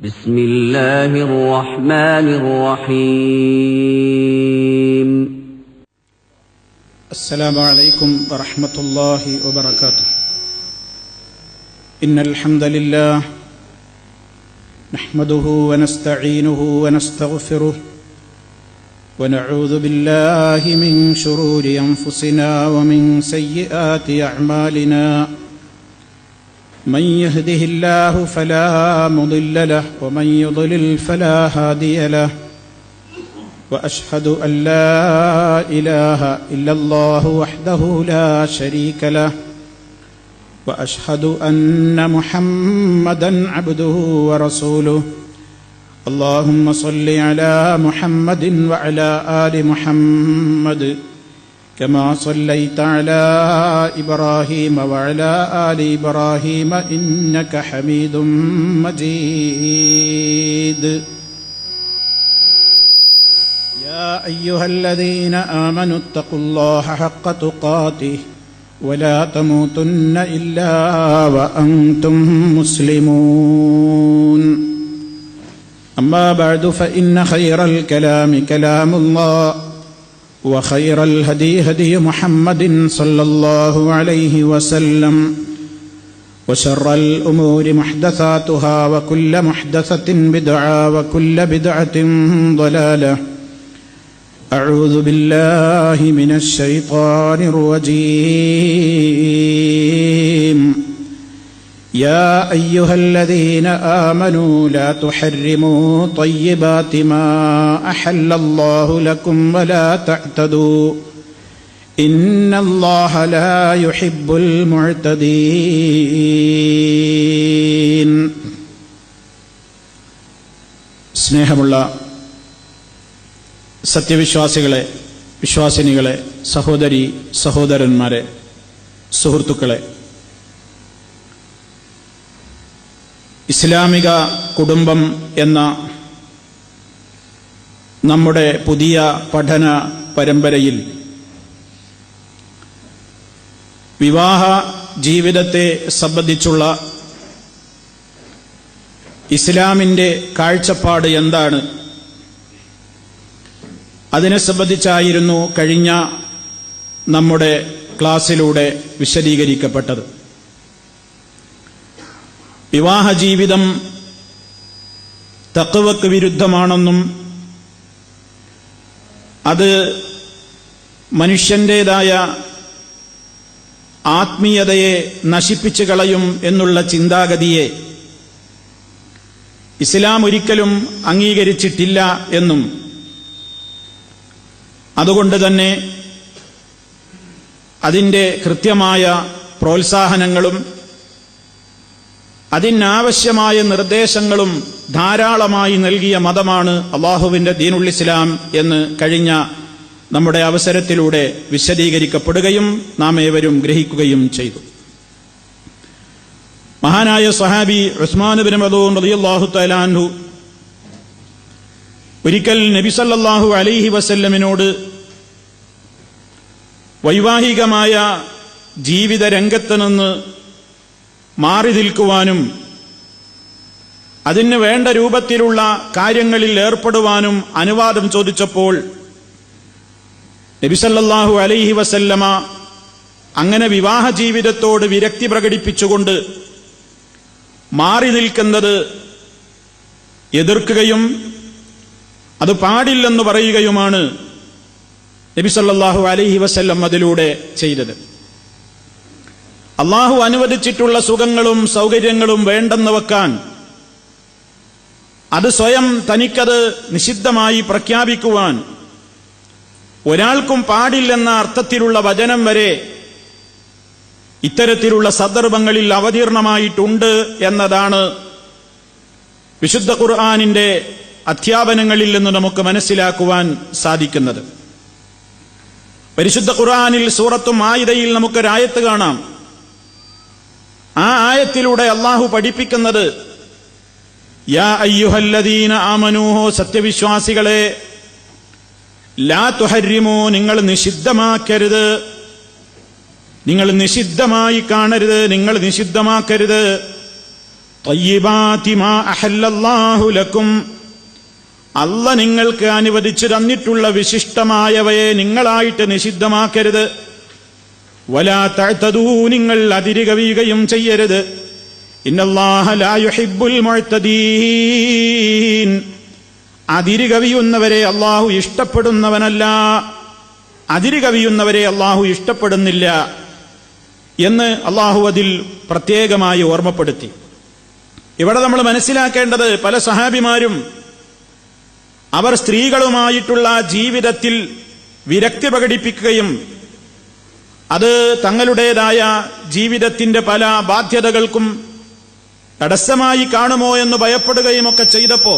بسم الله الرحمن الرحيم السلام عليكم ورحمة الله وبركاته. إن الحمد لله نحمده ونستعينه ونستغفره ونعوذ بالله من شرور أنفسنا ومن سيئات أعمالنا. من يهده الله فلا مضل له ومن يضلل فلا هادي له. وأشهد أن لا إله إلا الله وحده لا شريك له. وأشهد أن محمدا عبده ورسوله. اللهم صل على محمد وعلى آل محمد كما صليت على إبراهيم وعلى آل إبراهيم إنك حميد مجيد. يا أيها الذين آمنوا اتقوا الله حق تقاته ولا تموتن إلا وأنتم مسلمون. أما بعد فإن خير الكلام كلام الله وخير الهدي هدي محمد صلى الله عليه وسلم وشر الأمور محدثاتها وكل محدثة بدعة وكل بدعة ضلالة. أعوذ بالله من الشيطان الرجيم. يا أيها الذين آمنوا لا تحرموا طيبات ما أحل الله لكم ولا تعتدوا إن الله لا يحب المعتدين. സ്നേഹമുള്ള സത്യവിശ്വാസികളെ, വിശ്വാസിനികളെ, സഹോദരി സഹോദരന്മാരെ, സുഹൃത്തുക്കളെ, ഇസ്ലാമിക കുടുംബം എന്ന നമ്മുടെ പുതിയ പഠന പരമ്പരയിൽ വിവാഹ ജീവിതത്തെ സംബന്ധിച്ചുള്ള ഇസ്ലാമിൻ്റെ കാഴ്ചപ്പാട് എന്താണ്, അതിനെ സംബന്ധിച്ചായിരുന്നു കഴിഞ്ഞ നമ്മുടെ ക്ലാസ്സിലൂടെ വിശദീകരിക്കപ്പെട്ടത്. വിവാഹ ജീവിതം തഖ്വക്ക് വിരുദ്ധമാണെന്നും അത് മനുഷ്യൻ്റേതായ ആത്മീയതയെ നശിപ്പിച്ചു കളയും എന്നുള്ള ചിന്താഗതിയെ ഇസ്ലാം ഒരിക്കലും അംഗീകരിച്ചിട്ടില്ല എന്നും അതുകൊണ്ട് തന്നെ അതിൻ്റെ കൃത്യമായ പ്രോത്സാഹനങ്ങളും അതിനാവശ്യമായ നിർദ്ദേശങ്ങളും ധാരാളമായി നൽകിയ മതമാണ് അല്ലാഹുവിൻ്റെ ദീനുൽ ഇസ്ലാം എന്ന് കഴിഞ്ഞ നമ്മുടെ അവസരത്തിലൂടെ വിശദീകരിക്കപ്പെടുകയും നാം ഏവരും ഗ്രഹിക്കുകയും ചെയ്തു. മഹാനായ സ്വഹാബി ഉസ്മാൻ ഇബ്നു മദൂൻ റളിയല്ലാഹു തആല അൻഹു ഒരിക്കൽ നബി സല്ലല്ലാഹു അലൈഹി വസല്ലമിനോട് വൈവാഹികമായ ജീവിത രംഗത്ത് നിന്ന് മാറി നിൽക്കുവാനും അതിന് വേണ്ട രൂപത്തിലുള്ള കാര്യങ്ങളിൽ ഏർപ്പെടുവാനും അനുവാദം ചോദിച്ചപ്പോൾ നബി സല്ലല്ലാഹു അലൈഹി വസല്ലമ അങ്ങനെ വിവാഹ ജീവിതത്തോട് വിരക്തി പ്രകടിപ്പിച്ചുകൊണ്ട് മാറി നിൽക്കുന്നത് എതിർക്കുകയും അത് പാടില്ലെന്ന് പറയുകയുമാണ് നബി സല്ലല്ലാഹു അലൈഹി വസല്ലം അതിലൂടെ ചെയ്തത്. അള്ളാഹു അനുവദിച്ചിട്ടുള്ള സുഖങ്ങളും സൗകര്യങ്ങളും വേണ്ടെന്ന് വെക്കാൻ, അത് സ്വയം തനിക്കത് നിഷിദ്ധമായി പ്രഖ്യാപിക്കുവാൻ ഒരാൾക്കും പാടില്ലെന്ന അർത്ഥത്തിലുള്ള വചനം വരെ ഇത്തരത്തിലുള്ള സന്ദർഭങ്ങളിൽ അവതീർണമായിട്ടുണ്ട് എന്നതാണ് വിശുദ്ധ ഖുർആനിന്റെ അധ്യാപനങ്ങളിൽ നിന്ന് നമുക്ക് മനസ്സിലാക്കുവാൻ സാധിക്കുന്നത്. പരിശുദ്ധ ഖുർആനിൽ സൂറത്തു മാഇദയിൽ നമുക്കൊരായത്ത് കാണാം. ആ ആയത്തിലൂടെ അല്ലാഹു പഠിപ്പിക്കുന്നത്, യാ അയ്യുഹല്ലദീന ആമനൂ, സത്യവിശ്വാസികളെ, ലാ തുഹരിമൂ, നിങ്ങൾ നിഷിദ്ധമാക്കരുത്, നിങ്ങൾ നിഷിദ്ധമായി കാണരുത്, നിങ്ങൾ നിഷിദ്ധമാക്കരുത്, ത്വയ്യിബാതി മാ അഹല്ലല്ലാഹു ലക്കും, അല്ല നിങ്ങൾക്ക് അനുവദിച്ചു തന്നിട്ടുള്ള വിശിഷ്ടമായവയെ നിങ്ങളായിട്ട് നിഷിദ്ധമാക്കരുത്. വലാ തഅ്തദൂ, നിങ്ങൾ അതിരുകവിയുകയും ചെയ്യരുത്. ഇന്നല്ലാഹ ലാ യുഹിബ്ബുൽ മുഅ്തദീൻ, അതിരുകവിയുന്നവരെ അല്ലാഹു ഇഷ്ടപ്പെടുന്നവനല്ല, അതിരുകവിയുന്നവരെ അല്ലാഹു ഇഷ്ടപ്പെടുന്നില്ല എന്ന് അല്ലാഹു അതിൽ പ്രത്യേകമായി ഓർമ്മപ്പെടുത്തി. ഇവിടെ നമ്മൾ മനസ്സിലാക്കേണ്ടത്, പല സഹാബിമാരും അവർ സ്ത്രീകളുമായിട്ടുള്ള ജീവിതത്തിൽ വിരക്തി പ്രകടിപ്പിക്കുകയും അത് തങ്ങളുടേതായ ജീവിതത്തിന്റെ പല ബാധ്യതകൾക്കും തടസ്സമായി കാണുമോ എന്ന് ഭയപ്പെടുകയും ഒക്കെ ചെയ്തപ്പോ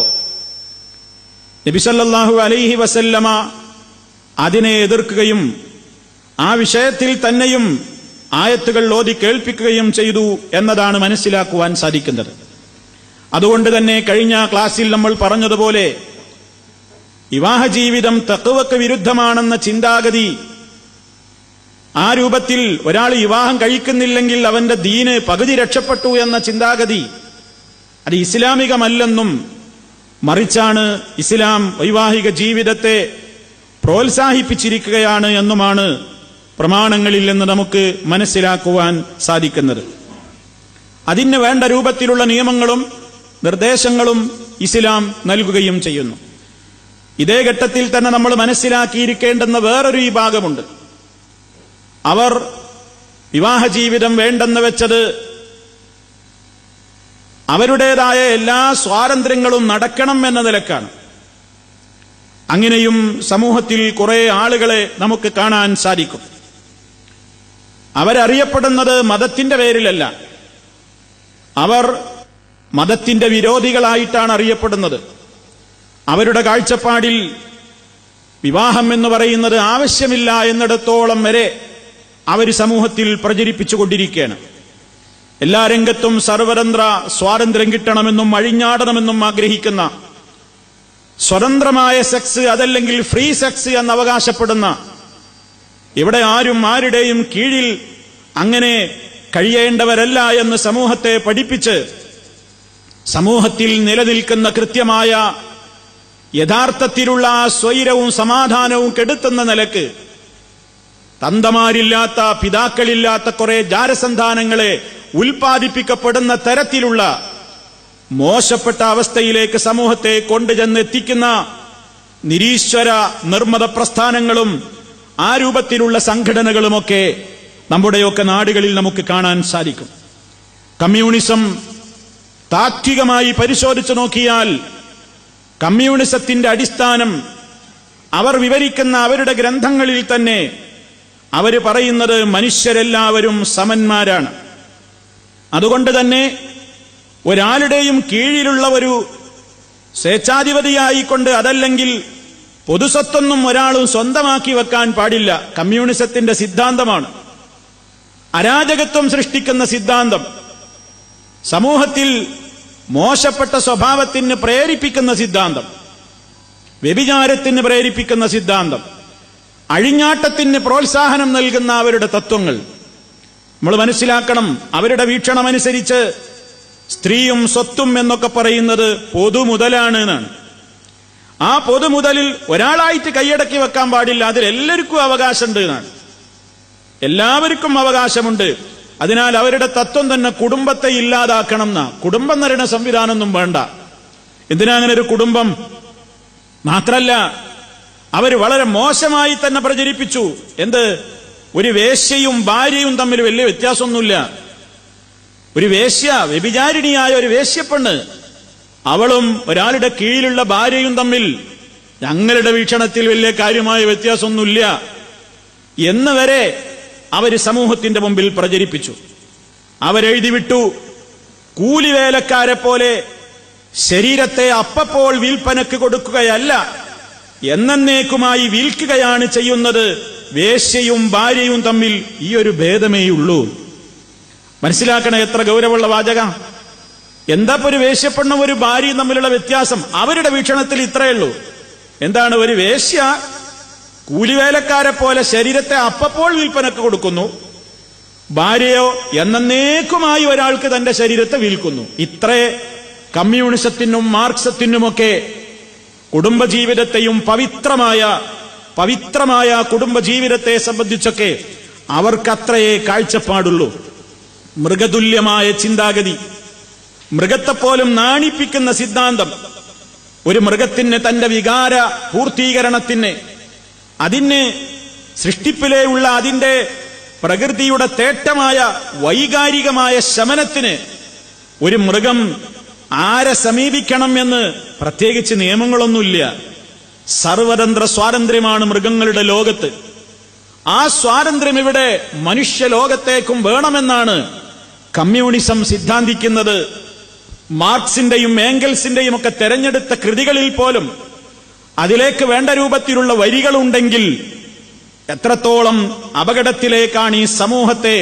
നബി സല്ലല്ലാഹു അലൈഹി വസല്ലമ അതിനെ എതിർക്കുകയും ആ വിഷയത്തിൽ തന്നെയും ആയത്തുകൾ ഓതി കേൾപ്പിക്കുകയും ചെയ്തു എന്നതാണ് മനസ്സിലാക്കുവാൻ സാധിക്കുന്നത്. അതുകൊണ്ട് തന്നെ കഴിഞ്ഞ ക്ലാസ്സിൽ നമ്മൾ പറഞ്ഞതുപോലെ വിവാഹ ജീവിതം തഖ്വക്ക് വിരുദ്ധമാണെന്ന ചിന്താഗതി, ആ രൂപത്തിൽ ഒരാൾ വിവാഹം കഴിക്കുന്നില്ലെങ്കിൽ അവന്റെ ദീന് പകുതി രക്ഷപ്പെട്ടു എന്ന ചിന്താഗതി, അത് ഇസ്ലാമികമല്ലെന്നും മറിച്ചാണ് ഇസ്ലാം വൈവാഹിക ജീവിതത്തെ പ്രോത്സാഹിപ്പിച്ചിരിക്കുകയാണ് എന്നുമാണ് പ്രമാണങ്ങളിൽ നിന്ന് നമുക്ക് മനസ്സിലാക്കുവാൻ സാധിക്കുന്നത്. അതിന് വേണ്ട രൂപത്തിലുള്ള നിയമങ്ങളും നിർദ്ദേശങ്ങളും ഇസ്ലാം നൽകുകയും ചെയ്യുന്നു. ഇതേ ഘട്ടത്തിൽ തന്നെ നമ്മൾ മനസ്സിലാക്കിയിരിക്കേണ്ടുന്ന വേറൊരു വിഭാഗമുണ്ട്. അവർ വിവാഹ ജീവിതം വേണ്ടെന്ന് വെച്ചത് അവരുടേതായ എല്ലാ സ്വാതന്ത്ര്യങ്ങളും നടക്കണം എന്ന നിലക്കാണ്. അങ്ങനെയും സമൂഹത്തിൽ കുറെ ആളുകളെ നമുക്ക് കാണാൻ സാധിക്കും. അവരറിയപ്പെടുന്നത് മതത്തിന്റെ പേരിലല്ല, അവർ മതത്തിന്റെ വിരോധികളായിട്ടാണ് അറിയപ്പെടുന്നത്. അവരുടെ കാഴ്ചപ്പാടിൽ വിവാഹം എന്ന് പറയുന്നത് ആവശ്യമില്ല എന്നിടത്തോളം വരെ അവർ സമൂഹത്തിൽ പ്രചരിപ്പിച്ചുകൊണ്ടിരിക്കുകയാണ്. എല്ലാ രംഗത്തും സർവതന്ത്ര സ്വാതന്ത്ര്യം കിട്ടണമെന്നും അഴിഞ്ഞാടണമെന്നും ആഗ്രഹിക്കുന്ന, സ്വതന്ത്രമായ സെക്സ് അതല്ലെങ്കിൽ ഫ്രീ സെക്സ് എന്ന് അവകാശപ്പെടുന്ന, ഇവിടെ ആരും ആരുടെയും കീഴിൽ അങ്ങനെ കഴിയേണ്ടവരല്ല എന്ന് സമൂഹത്തെ പഠിപ്പിച്ച് സമൂഹത്തിൽ നിലനിൽക്കുന്ന കൃത്യമായ യഥാർത്ഥത്തിലുള്ള സ്വൈരവും സമാധാനവും കെടുത്തുന്ന നിലക്ക് തന്തമാരില്ലാത്ത പിതാക്കളില്ലാത്ത കുറെ ജാരസന്താനങ്ങളെ ഉൽപ്പാദിപ്പിക്കപ്പെടുന്ന തരത്തിലുള്ള മോശപ്പെട്ട അവസ്ഥയിലേക്ക് സമൂഹത്തെ കൊണ്ടുചെന്നെത്തിക്കുന്ന നിരീശ്വര നിർമ്മത പ്രസ്ഥാനങ്ങളും ആ രൂപത്തിലുള്ള സംഘടനകളുമൊക്കെ നമ്മുടെയൊക്കെ നാടുകളിൽ നമുക്ക് കാണാൻ സാധിക്കും. കമ്മ്യൂണിസം താത്വികമായി പരിശോധിച്ചു നോക്കിയാൽ കമ്മ്യൂണിസത്തിന്റെ അടിസ്ഥാനം അവർ വിവരിക്കുന്ന അവരുടെ ഗ്രന്ഥങ്ങളിൽ തന്നെ അവർ പറയുന്നത് മനുഷ്യരെല്ലാവരും സമന്മാരാണ്. അതുകൊണ്ട് തന്നെ ഒരാളുടെയും കീഴിലുള്ള ഒരു സ്വേച്ഛാധിപതിയായിക്കൊണ്ട് അതല്ലെങ്കിൽ പൊതുസ്വത്തൊന്നും ഒരാളും സ്വന്തമാക്കി വെക്കാൻ പാടില്ല. കമ്മ്യൂണിസത്തിന്റെ സിദ്ധാന്തമാണ്. അരാജകത്വം സൃഷ്ടിക്കുന്ന സിദ്ധാന്തം, സമൂഹത്തിൽ മോശപ്പെട്ട സ്വഭാവത്തിന് പ്രേരിപ്പിക്കുന്ന സിദ്ധാന്തം, വ്യഭിചാരത്തിന് പ്രേരിപ്പിക്കുന്ന സിദ്ധാന്തം, അഴിഞ്ഞാട്ടത്തിന് പ്രോത്സാഹനം നൽകുന്ന അവരുടെ തത്വങ്ങൾ നമ്മൾ മനസ്സിലാക്കണം. അവരുടെ വീക്ഷണമനുസരിച്ച് സ്ത്രീയും സ്വത്തും എന്നൊക്കെ പറയുന്നത് പൊതുമുതലാണ് എന്നാണ്. ആ പൊതുമുതലിൽ ഒരാളായിട്ട് കൈയടക്കി വെക്കാൻ പാടില്ല, അതിൽ എല്ലാവർക്കും അവകാശമുണ്ട് എന്നാണ്. എല്ലാവർക്കും അവകാശമുണ്ട്. അതിനാൽ അവരുടെ തത്വം തന്നെ കുടുംബത്തെ ഇല്ലാതാക്കണം എന്നാ. കുടുംബം നിറയുന്ന സംവിധാനമൊന്നും വേണ്ട. എന്തിനാ അങ്ങനെ ഒരു കുടുംബം? മാത്രല്ല അവർ വളരെ മോശമായി തന്നെ പ്രചരിപ്പിച്ചു. എന്ത്? ഒരു വേശ്യയും ഭാര്യയും തമ്മിൽ വലിയ വ്യത്യാസമൊന്നുമില്ല. ഒരു വേശ്യ, വ്യഭിചാരിണിയായ ഒരു വേശ്യപ്പെണ്ണ്, അവളും ഒരാളുടെ കീഴിലുള്ള ഭാര്യയും തമ്മിൽ ഞങ്ങളുടെ വീക്ഷണത്തിൽ വലിയ കാര്യമായ വ്യത്യാസമൊന്നുമില്ല എന്ന് വരെ അവര് സമൂഹത്തിന്റെ മുമ്പിൽ പ്രചരിപ്പിച്ചു. അവരെഴുതിവിട്ടു, കൂലിവേലക്കാരെ പോലെ ശരീരത്തെ അപ്പപ്പോൾ വിൽപ്പനക്ക് കൊടുക്കുകയല്ല, എന്നേക്കുമായി വിൽക്കുകയാണ് ചെയ്യുന്നത്. വേശ്യയും ഭാര്യയും തമ്മിൽ ഈ ഒരു ഭേദമേയുള്ളൂ. മനസ്സിലാക്കണേ, എത്ര ഗൗരവമുള്ള വാചക. എന്താ ഒരു വേശ്യപ്പെണ്ണും ഒരു ഭാര്യയും തമ്മിലുള്ള വ്യത്യാസം? അവരുടെ വീക്ഷണത്തിൽ ഇത്രയേ ഉള്ളൂ. എന്താണ്? ഒരു വേശ്യ കൂലിവേലക്കാരെ പോലെ ശരീരത്തെ അപ്പപ്പോൾ വിൽപ്പനക്ക് കൊടുക്കുന്നു, ഭാര്യയോ എന്നേക്കുമായി ഒരാൾക്ക് തന്റെ ശരീരത്തെ വിൽക്കുന്നു. ഇത്രേ കമ്മ്യൂണിസത്തിനും മാർക്സത്തിനുമൊക്കെ കുടുംബജീവിതത്തെയും പവിത്രമായ കുടുംബജീവിതത്തെ സംബന്ധിച്ചൊക്കെ അവർക്കത്രയേ കാഴ്ചപ്പാടുള്ളൂ. മൃഗതുല്യമായ ചിന്താഗതി, മൃഗത്തെപ്പോലും നാണിപ്പിക്കുന്ന സിദ്ധാന്തം. ഒരു മൃഗത്തിന് തന്റെ വികാര പൂർത്തീകരണത്തിന്, അതിന് സൃഷ്ടിപ്പിലെയുള്ള അതിന്റെ പ്രകൃതിയുടെ തേട്ടമായ വൈകാരികമായ ശമനത്തിന് ഒരു മൃഗം ആരെ സമീപിക്കണം എന്ന് പ്രത്യേകിച്ച് നിയമങ്ങളൊന്നുമില്ല. സർവതന്ത്ര സ്വാതന്ത്ര്യമാണ് മൃഗങ്ങളുടെ ലോകത്ത്. ആ സ്വാതന്ത്ര്യം ഇവിടെ മനുഷ്യലോകത്തേക്കും വേണമെന്നാണ് കമ്മ്യൂണിസം സിദ്ധാന്തിക്കുന്നത്. മാർക്സിന്റെയും ഏംഗൽസിന്റെയും ഒക്കെ തെരഞ്ഞെടുത്ത കൃതികളിൽ പോലും അതിലേക്ക് വേണ്ട രൂപത്തിലുള്ള വരികളുണ്ടെങ്കിൽ എത്രത്തോളം അപകടത്തിലേക്കാണ് ഈ സമൂഹത്തെ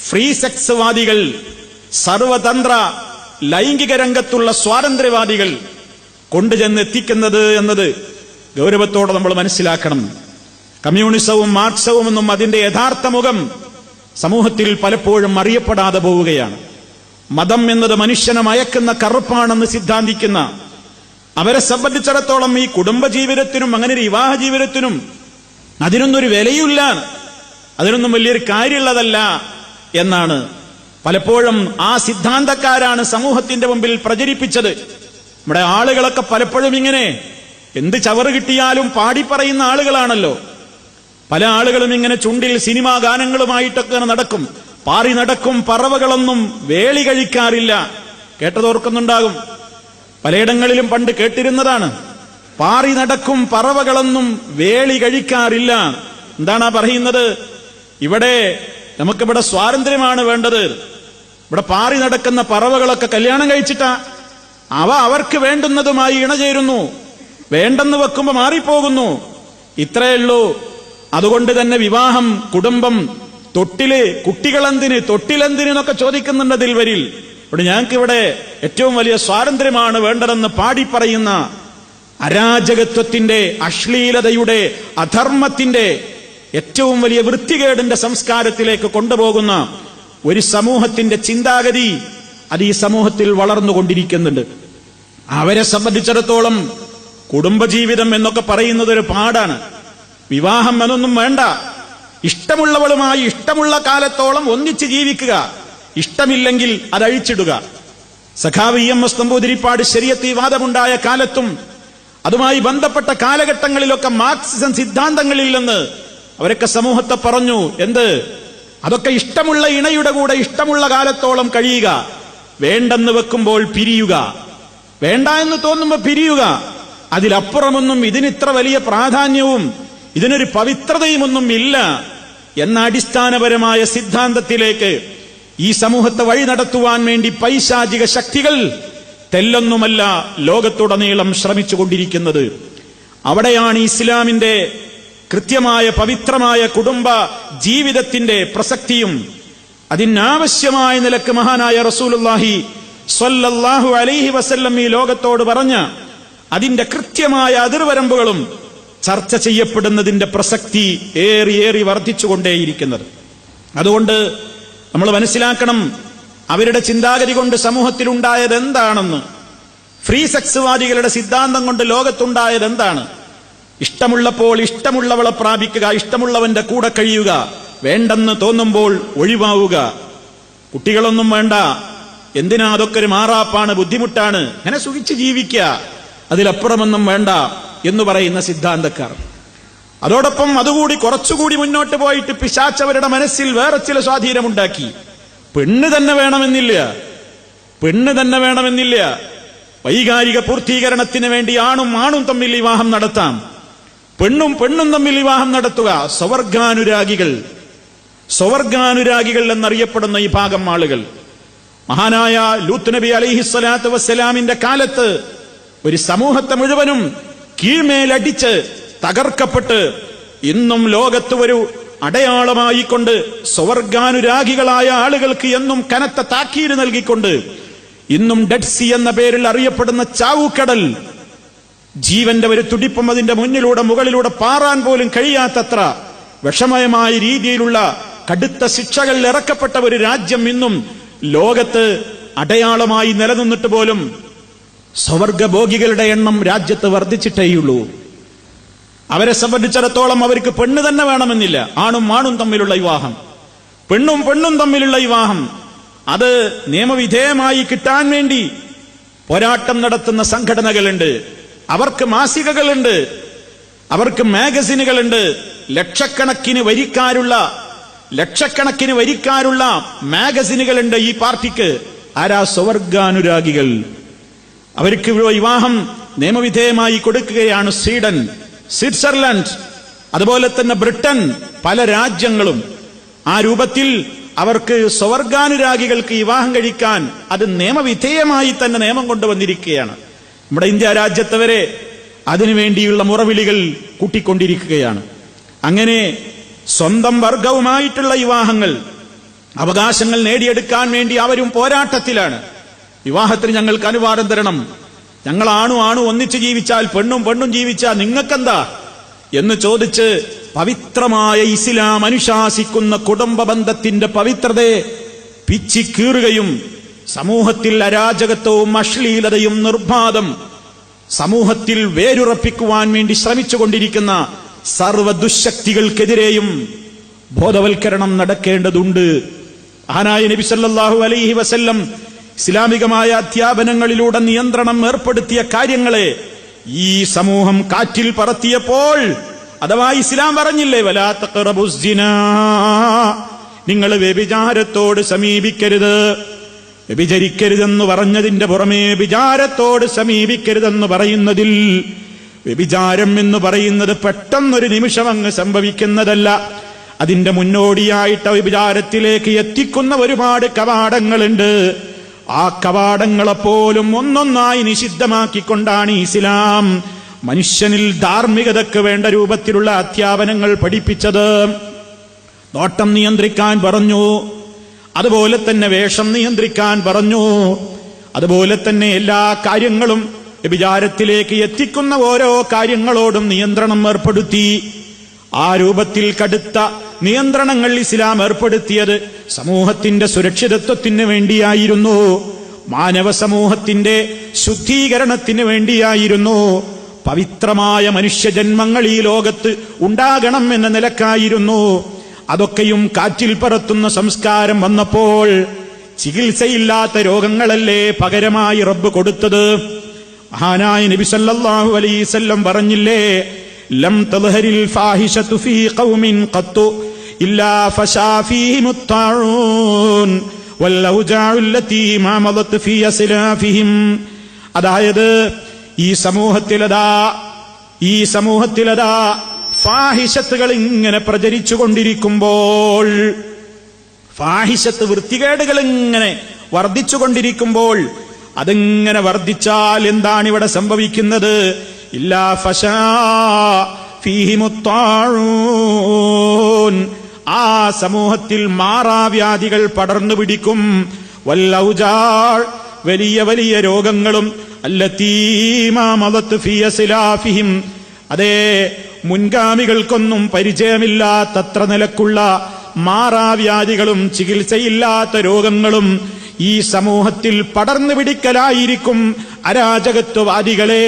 ഫ്രീ സെക്സ് വാദികൾ, സർവതന്ത്ര ലൈംഗിക രംഗത്തുള്ള സ്വാതന്ത്ര്യവാദികൾ കൊണ്ടുചെന്നെത്തിക്കുന്നത് എന്നത് ഗൗരവത്തോടെ നമ്മൾ മനസ്സിലാക്കണം. കമ്മ്യൂണിസവും മാർക്സവും എന്നും അതിന്റെ യഥാർത്ഥ മുഖം സമൂഹത്തിൽ പലപ്പോഴും അറിയപ്പെടാതെ പോവുകയാണ്. മതം എന്നത് മനുഷ്യനെ മയക്കുന്ന കറുപ്പാണെന്ന് സിദ്ധാന്തിക്കുന്ന അവരെ സംബന്ധിച്ചിടത്തോളം ഈ കുടുംബജീവിതത്തിനും അങ്ങനെ ഒരു വിവാഹ ജീവിതത്തിനും അതിനൊന്നൊരു വിലയില്ല, അതിനൊന്നും വലിയൊരു കാര്യമുള്ളതല്ല എന്നാണ് പലപ്പോഴും ആ സിദ്ധാന്തക്കാരാണ് സമൂഹത്തിന്റെ മുമ്പിൽ പ്രചരിപ്പിച്ചത്. നമ്മുടെ ആളുകളൊക്കെ പലപ്പോഴും ഇങ്ങനെ എന്ത് ചവറ് കിട്ടിയാലും പാടിപ്പറയുന്ന ആളുകളാണല്ലോ. പല ആളുകളും ഇങ്ങനെ ചുണ്ടിൽ സിനിമാ ഗാനങ്ങളുമായിട്ടൊക്കെ നടക്കും. പാറി നടക്കും പറവകളൊന്നും വേളി കഴിക്കാറില്ല. കേട്ടതോർക്കുന്നുണ്ടാകും, പലയിടങ്ങളിലും പണ്ട് കേട്ടിരുന്നതാണ്. പാറി നടക്കും പറവകളൊന്നും വേളി കഴിക്കാറില്ല. എന്താണ് പറയുന്നത്? നമുക്കിവിടെ സ്വാതന്ത്ര്യമാണ് വേണ്ടത്. ഇവിടെ പാറി നടക്കുന്ന പറവകളൊക്കെ കല്യാണം കഴിച്ചിട്ടാ അവർക്ക് വേണ്ടുന്നതുമായി ഇണചേരുന്നു, വേണ്ടെന്ന് വെക്കുമ്പോ മാറിപ്പോകുന്നു. ഇത്രയുള്ളൂ. അതുകൊണ്ട് തന്നെ വിവാഹം, കുടുംബം, തൊട്ടിലെന്തിനൊക്കെ ചോദിക്കുന്നുണ്ട് അതിൽ വരിൽ. ഇവിടെ ഞങ്ങൾക്കിവിടെ ഏറ്റവും വലിയ സ്വാതന്ത്ര്യമാണ് വേണ്ടതെന്ന് പാടിപ്പറയുന്ന അരാജകത്വത്തിന്റെ, അശ്ലീലതയുടെ, അധർമ്മത്തിന്റെ, ഏറ്റവും വലിയ വൃത്തികേടിന്റെ സംസ്കാരത്തിലേക്ക് കൊണ്ടുപോകുന്ന ഒരു സമൂഹത്തിന്റെ ചിന്താഗതി അത് ഈ സമൂഹത്തിൽ വളർന്നുകൊണ്ടിരിക്കുന്നുണ്ട്. അവരെ സംബന്ധിച്ചിടത്തോളം കുടുംബജീവിതം എന്നൊക്കെ പറയുന്നത് ഒരു പാടാണ്. വിവാഹം എന്നൊന്നും വേണ്ട, ഇഷ്ടമുള്ളവളുമായി ഇഷ്ടമുള്ള കാലത്തോളം ഒന്നിച്ച് ജീവിക്കുക, ഇഷ്ടമില്ലെങ്കിൽ അതഴിച്ചിടുക. സഖാവ് EMS നമ്പൂതിരിപ്പാട് ശരീഅത്ത് വാദമുണ്ടായ കാലത്തും അതുമായി ബന്ധപ്പെട്ട കാലഘട്ടങ്ങളിലൊക്കെ മാർക്സിസം സിദ്ധാന്തങ്ങളിൽ നിന്ന് അവരൊക്കെ സമൂഹത്തെ പറഞ്ഞു, എന്ത്? അതൊക്കെ ഇഷ്ടമുള്ള ഇണയുടെ കൂടെ ഇഷ്ടമുള്ള കാലത്തോളം കഴിയുക, വേണ്ടെന്ന് വെക്കുമ്പോൾ പിരിയുക, വേണ്ട എന്ന് തോന്നുമ്പോൾ പിരിയുക, അതിലപ്പുറമൊന്നും ഇതിനിത്ര വലിയ പ്രാധാന്യവും ഇതിനൊരു പവിത്രതയുമൊന്നും ഇല്ല എന്ന അടിസ്ഥാനപരമായ സിദ്ധാന്തത്തിലേക്ക് ഈ സമൂഹത്തെ വഴി നടത്തുവാൻ വേണ്ടി പൈശാചിക ശക്തികൾ തെല്ലൊന്നുമല്ല ലോകത്തുടനീളം ശ്രമിച്ചുകൊണ്ടിരിക്കുന്നത്. അവിടെയാണ് ഇസ്ലാമിന്റെ കൃത്യമായ പവിത്രമായ കുടുംബ ജീവിതത്തിന്റെ പ്രസക്തിയും അതിനാവശ്യമായ നിലക്ക് മഹാനായ റസൂലുള്ളാഹി സ്വല്ലല്ലാഹു അലൈഹി വസല്ലം ഈ ലോകത്തോട് പറഞ്ഞ അതിന്റെ കൃത്യമായ അതിർവരമ്പുകളും ചർച്ച ചെയ്യപ്പെടുന്നതിന്റെ പ്രസക്തി ഏറി വർദ്ധിച്ചുകൊണ്ടേയിരിക്കുന്നത്. അതുകൊണ്ട് നമ്മൾ മനസ്സിലാക്കണം, അവരുടെ ചിന്താഗതി കൊണ്ട് സമൂഹത്തിലുണ്ടായത് എന്താണെന്ന്. ഫ്രീ സെക്സ്വാദികളുടെ സിദ്ധാന്തം കൊണ്ട് ലോകത്തുണ്ടായത് എന്താണ്? ഇഷ്ടമുള്ളപ്പോൾ ഇഷ്ടമുള്ളവളെ പ്രാപിക്കുക, ഇഷ്ടമുള്ളവന്റെ കൂടെ കഴിയുക, വേണ്ടെന്ന് തോന്നുമ്പോൾ ഒഴിവാവുക, കുട്ടികളൊന്നും വേണ്ട, എന്തിനാ അതൊക്കെ ഒരു മാറാപ്പാണ്, ബുദ്ധിമുട്ടാണ്, അങ്ങനെ സുഖിച്ച് ജീവിക്കുക, അതിലപ്പുറമൊന്നും വേണ്ട എന്ന് പറയുന്ന സിദ്ധാന്തക്കാർ. അതോടൊപ്പം അതുകൂടി കുറച്ചുകൂടി മുന്നോട്ട് പോയിട്ട് പിശാചവരുടെ മനസ്സിൽ വേറെ ചില സ്വാധീനമുണ്ടാക്കി. പെണ്ണ് തന്നെ വേണമെന്നില്ല, വൈകാരിക പൂർത്തീകരണത്തിന് വേണ്ടി ആണും തമ്മിൽ വിവാഹം നടത്താം, പെണ്ണും തമ്മിൽ വിവാഹം നടത്തുക. സ്വവർഗാനുരാഗികൾ എന്നറിയപ്പെടുന്ന ഈ ഭാഗം ആളുകൾ മഹാനായ ലൂത്ത് നബി അലൈഹിസ്സലാത്തു വസ്സലാമിന്റെ കാലത്ത് ഒരു സമൂഹത്തെ മുഴുവനും കീഴ്മേലടിച്ച് തകർക്കപ്പെട്ട് ഇന്നും ലോകത്ത് ഒരു അടയാളമായിക്കൊണ്ട് സ്വവർഗാനുരാഗികളായ ആളുകൾക്ക് എന്നും കനത്ത താക്കീര് നൽകിക്കൊണ്ട് ഇന്നും ഡെഡ് സീ എന്ന പേരിൽ അറിയപ്പെടുന്ന ചാവുക്കടൽ, ജീവന്റെ ഒരു തുടിപ്പും അതിന്റെ മുകളിലൂടെ പാറാൻ പോലും കഴിയാത്തത്ര വിഷമയമായ രീതിയിലുള്ള കടുത്ത ശിക്ഷകൾ ഇറക്കപ്പെട്ട ഒരു രാജ്യം ഇന്നും ലോകത്ത് അടയാളമായി നിലനിന്നിട്ട് പോലും സ്വർഗഭോഗികളുടെ എണ്ണം രാജ്യത്ത് വർദ്ധിച്ചിട്ടേയുള്ളൂ. അവരെ സംബന്ധിച്ചിടത്തോളം അവർക്ക് പെണ്ണ് തന്നെ വേണമെന്നില്ല. ആണും ആണും തമ്മിലുള്ള വിവാഹം, പെണ്ണും പെണ്ണും തമ്മിലുള്ള വിവാഹം, അത് നിയമവിധേയമായി കിട്ടാൻ വേണ്ടി പോരാട്ടം നടത്തുന്ന സംഘടനകളുണ്ട്. അവർക്ക് മാസികകളുണ്ട്, അവർക്ക് മാഗസിനുകളുണ്ട്. ലക്ഷക്കണക്കിന് വരിക്കാരുള്ള മാഗസിനുകളുണ്ട് ഈ പാർട്ടിക്ക്. ആരാ? സ്വർഗാനുരാഗികൾ. അവർക്ക് വിവാഹം നിയമവിധേയമായി കൊടുക്കുകയാണ് സ്വീഡൻ, സ്വിറ്റ്സർലൻഡ്, അതുപോലെ തന്നെ ബ്രിട്ടൻ, പല രാജ്യങ്ങളും. ആ രൂപത്തിൽ അവർക്ക് സ്വർഗാനുരാഗികൾക്ക് വിവാഹം കഴിക്കാൻ അത് നിയമവിധേയമായി തന്നെ നിയമം കൊണ്ടുവന്നിരിക്കുകയാണ്. നമ്മുടെ ഇന്ത്യ രാജ്യത്ത് വരെ അതിനുവേണ്ടിയുള്ള മുറവിളികൾ കൂട്ടിക്കൊണ്ടിരിക്കുകയാണ്. അങ്ങനെ സ്വന്തം വർഗവുമായിട്ടുള്ള വിവാഹങ്ങൾ, അവകാശങ്ങൾ നേടിയെടുക്കാൻ വേണ്ടി അവരും പോരാട്ടത്തിലാണ്. വിവാഹത്തിന് ഞങ്ങൾക്ക് അനുവാദം തരണം, ഞങ്ങൾ ആണും ഒന്നിച്ച് ജീവിച്ചാൽ, പെണ്ണും പെണ്ണും ജീവിച്ചാൽ നിങ്ങൾക്കെന്താ എന്ന് ചോദിച്ച് പവിത്രമായ ഇസ്ലാം അനുശാസിക്കുന്ന കുടുംബ ബന്ധത്തിന്റെ പവിത്രതയെ പിച്ചിക്കീറുകയും സമൂഹത്തിൽ അരാജകത്വവും അശ്ലീലതയും നിർബാധം സമൂഹത്തിൽ വേരുറപ്പിക്കുവാൻ വേണ്ടി ശ്രമിച്ചുകൊണ്ടിരിക്കുന്ന സർവ്വ ദുശക്തികൾക്കെതിരെയും ബോധവൽക്കരണം നടക്കേണ്ടതുണ്ട്. മഹാനായ നബി സല്ലല്ലാഹു അലൈഹി വസല്ലം ഇസ്ലാമികമായ അധ്യാപനങ്ങളിലൂടെ നിയന്ത്രണം ഏർപ്പെടുത്തിയ കാര്യങ്ങളെ ഈ സമൂഹം കാറ്റിൽ പറത്തിയപ്പോൾ, അഥവാ ഇസ്ലാം പറഞ്ഞില്ലേ, വലാ തഖറബുസ് സിനാ, നിങ്ങൾ വ്യഭിചാരത്തോട് സമീപിക്കരുത്, വ്യഭിചരിക്കരുതെന്ന് പറഞ്ഞതിന്റെ പുറമേ വ്യഭിചാരത്തോട് സമീപിക്കരുതെന്ന് പറയുന്നതിൽ, വ്യഭിചാരം എന്ന് പറയുന്നത് പെട്ടെന്നൊരു നിമിഷം അങ്ങ് സംഭവിക്കുന്നതല്ല. അതിന്റെ മുന്നോടിയായിട്ട് വ്യഭിചാരത്തിലേക്ക് എത്തിക്കുന്ന ഒരുപാട് കവാടങ്ങളുണ്ട്. ആ കവാടങ്ങളെപ്പോലും ഒന്നൊന്നായി നിഷിദ്ധമാക്കിക്കൊണ്ടാണ് ഇസ്ലാം മനുഷ്യനിൽ ധാർമ്മികതയ്ക്ക് വേണ്ട രൂപത്തിലുള്ള അധ്യാപനങ്ങൾ പഠിപ്പിച്ചത്. നോട്ടം നിയന്ത്രിക്കാൻ പറഞ്ഞു, അതുപോലെ തന്നെ വേഷം നിയന്ത്രിക്കാൻ പറഞ്ഞു, അതുപോലെ തന്നെ എല്ലാ കാര്യങ്ങളും വ്യഭിചാരത്തിലേക്ക് എത്തിക്കുന്ന ഓരോ കാര്യങ്ങളോടും നിയന്ത്രണം ഏർപ്പെടുത്തി. ആ രൂപത്തിൽ കടുത്ത നിയന്ത്രണങ്ങൾ ഇസ്ലാം ഏർപ്പെടുത്തിയത് സമൂഹത്തിന്റെ സുരക്ഷിതത്വത്തിന് വേണ്ടിയായിരുന്നു, മാനവ സമൂഹത്തിന്റെ ശുദ്ധീകരണത്തിന് വേണ്ടിയായിരുന്നു, പവിത്രമായ മനുഷ്യജന്മങ്ങൾ ഈ ലോകത്ത് ഉണ്ടാകണം എന്ന നിലക്കായിരുന്നു. അതൊക്കെയും കാറ്റിൽ പറത്തുന്ന സംസ്കാരം വന്നപ്പോൾ ചികിത്സയില്ലാത്ത രോഗങ്ങളല്ലേ പകരമായി റബ്ബ് കൊടുത്തത്. മഹാനായ നബി സല്ലല്ലാഹു അലൈഹി വസല്ലം പറഞ്ഞില്ലേ, ലം തൽഹരിൽ ഫാഹിശതു ഫീ ഖൗമിൻ ഖത്തു ഇല്ലാ ഫശാ ഫീഹിമുത് തഊൻ വൽ ഔജാഉ അല്ലതി മാ മദത് ഫീ അസ്ലാഫിഹിം. അതായത് ഈ സമൂഹത്തിലതാ ഫാഹിശത്തുകൾ ഇങ്ങനെ പ്രചരിച്ചുകൊണ്ടിരിക്കുമ്പോൾ, ഫാഹിശത്ത് വൃത്തികേടുകൾ ഇങ്ങനെ വർദ്ധിച്ചുകൊണ്ടിരിക്കുമ്പോൾ, അതിങ്ങനെ വർദ്ധിച്ചാൽ എന്താണ് ഇവിടെ സംഭവിക്കുന്നത്? ഇല്ലാ ഫശാ ഫീഹിമുത് തഊൻ, ആ സമൂഹത്തിൽ മാറാവ്യാധികൾ പടർന്നു പിടിക്കും. വൽ ഔജാഅ്, വലിയ വലിയ രോഗങ്ങളും, അല്ലതീ മാ മദത് ഫീ അസ്ലാഫിഹിം, അതേ മുൻഗാമികൾക്കൊന്നും പരിചയമില്ലാത്തത്ര നിലക്കുള്ള മാറാവ്യാധികളും ചികിത്സയില്ലാത്ത രോഗങ്ങളും ഈ സമൂഹത്തിൽ പടർന്നു പിടിക്കലായിരിക്കും. അരാജകത്വവാദികളെ,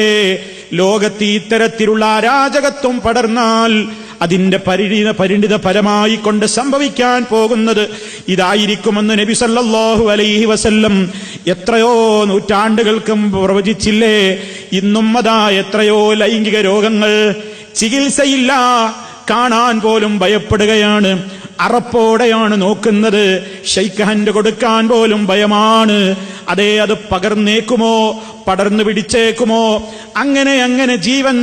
ലോകത്ത് ഇത്തരത്തിലുള്ള അരാജകത്വം പടർന്നാൽ അതിന്റെ പരിണിത ഫലമായി കൊണ്ട് സംഭവിക്കാൻ പോകുന്നത് ഇതായിരിക്കുമെന്ന് നബി സല്ലല്ലാഹു അലൈഹി വസല്ലം എത്രയോ നൂറ്റാണ്ടുകൾക്ക് മുമ്പ് പ്രവചിച്ചില്ലേ? ഇന്നും അതാ എത്രയോ ലൈംഗിക രോഗങ്ങൾ ചികിത്സയില്ല, കാണാൻ പോലും ഭയപ്പെടുകയാണ്, അറപ്പോടെയാണ് നോക്കുന്നത്, ഷെയ്ക്ക് ഹാൻഡ് കൊടുക്കാൻ പോലും ഭയമാണ്. അതേ, അത് പകർന്നേക്കുമോ, പടർന്നു പിടിച്ചേക്കുമോ? അങ്ങനെ ജീവൻ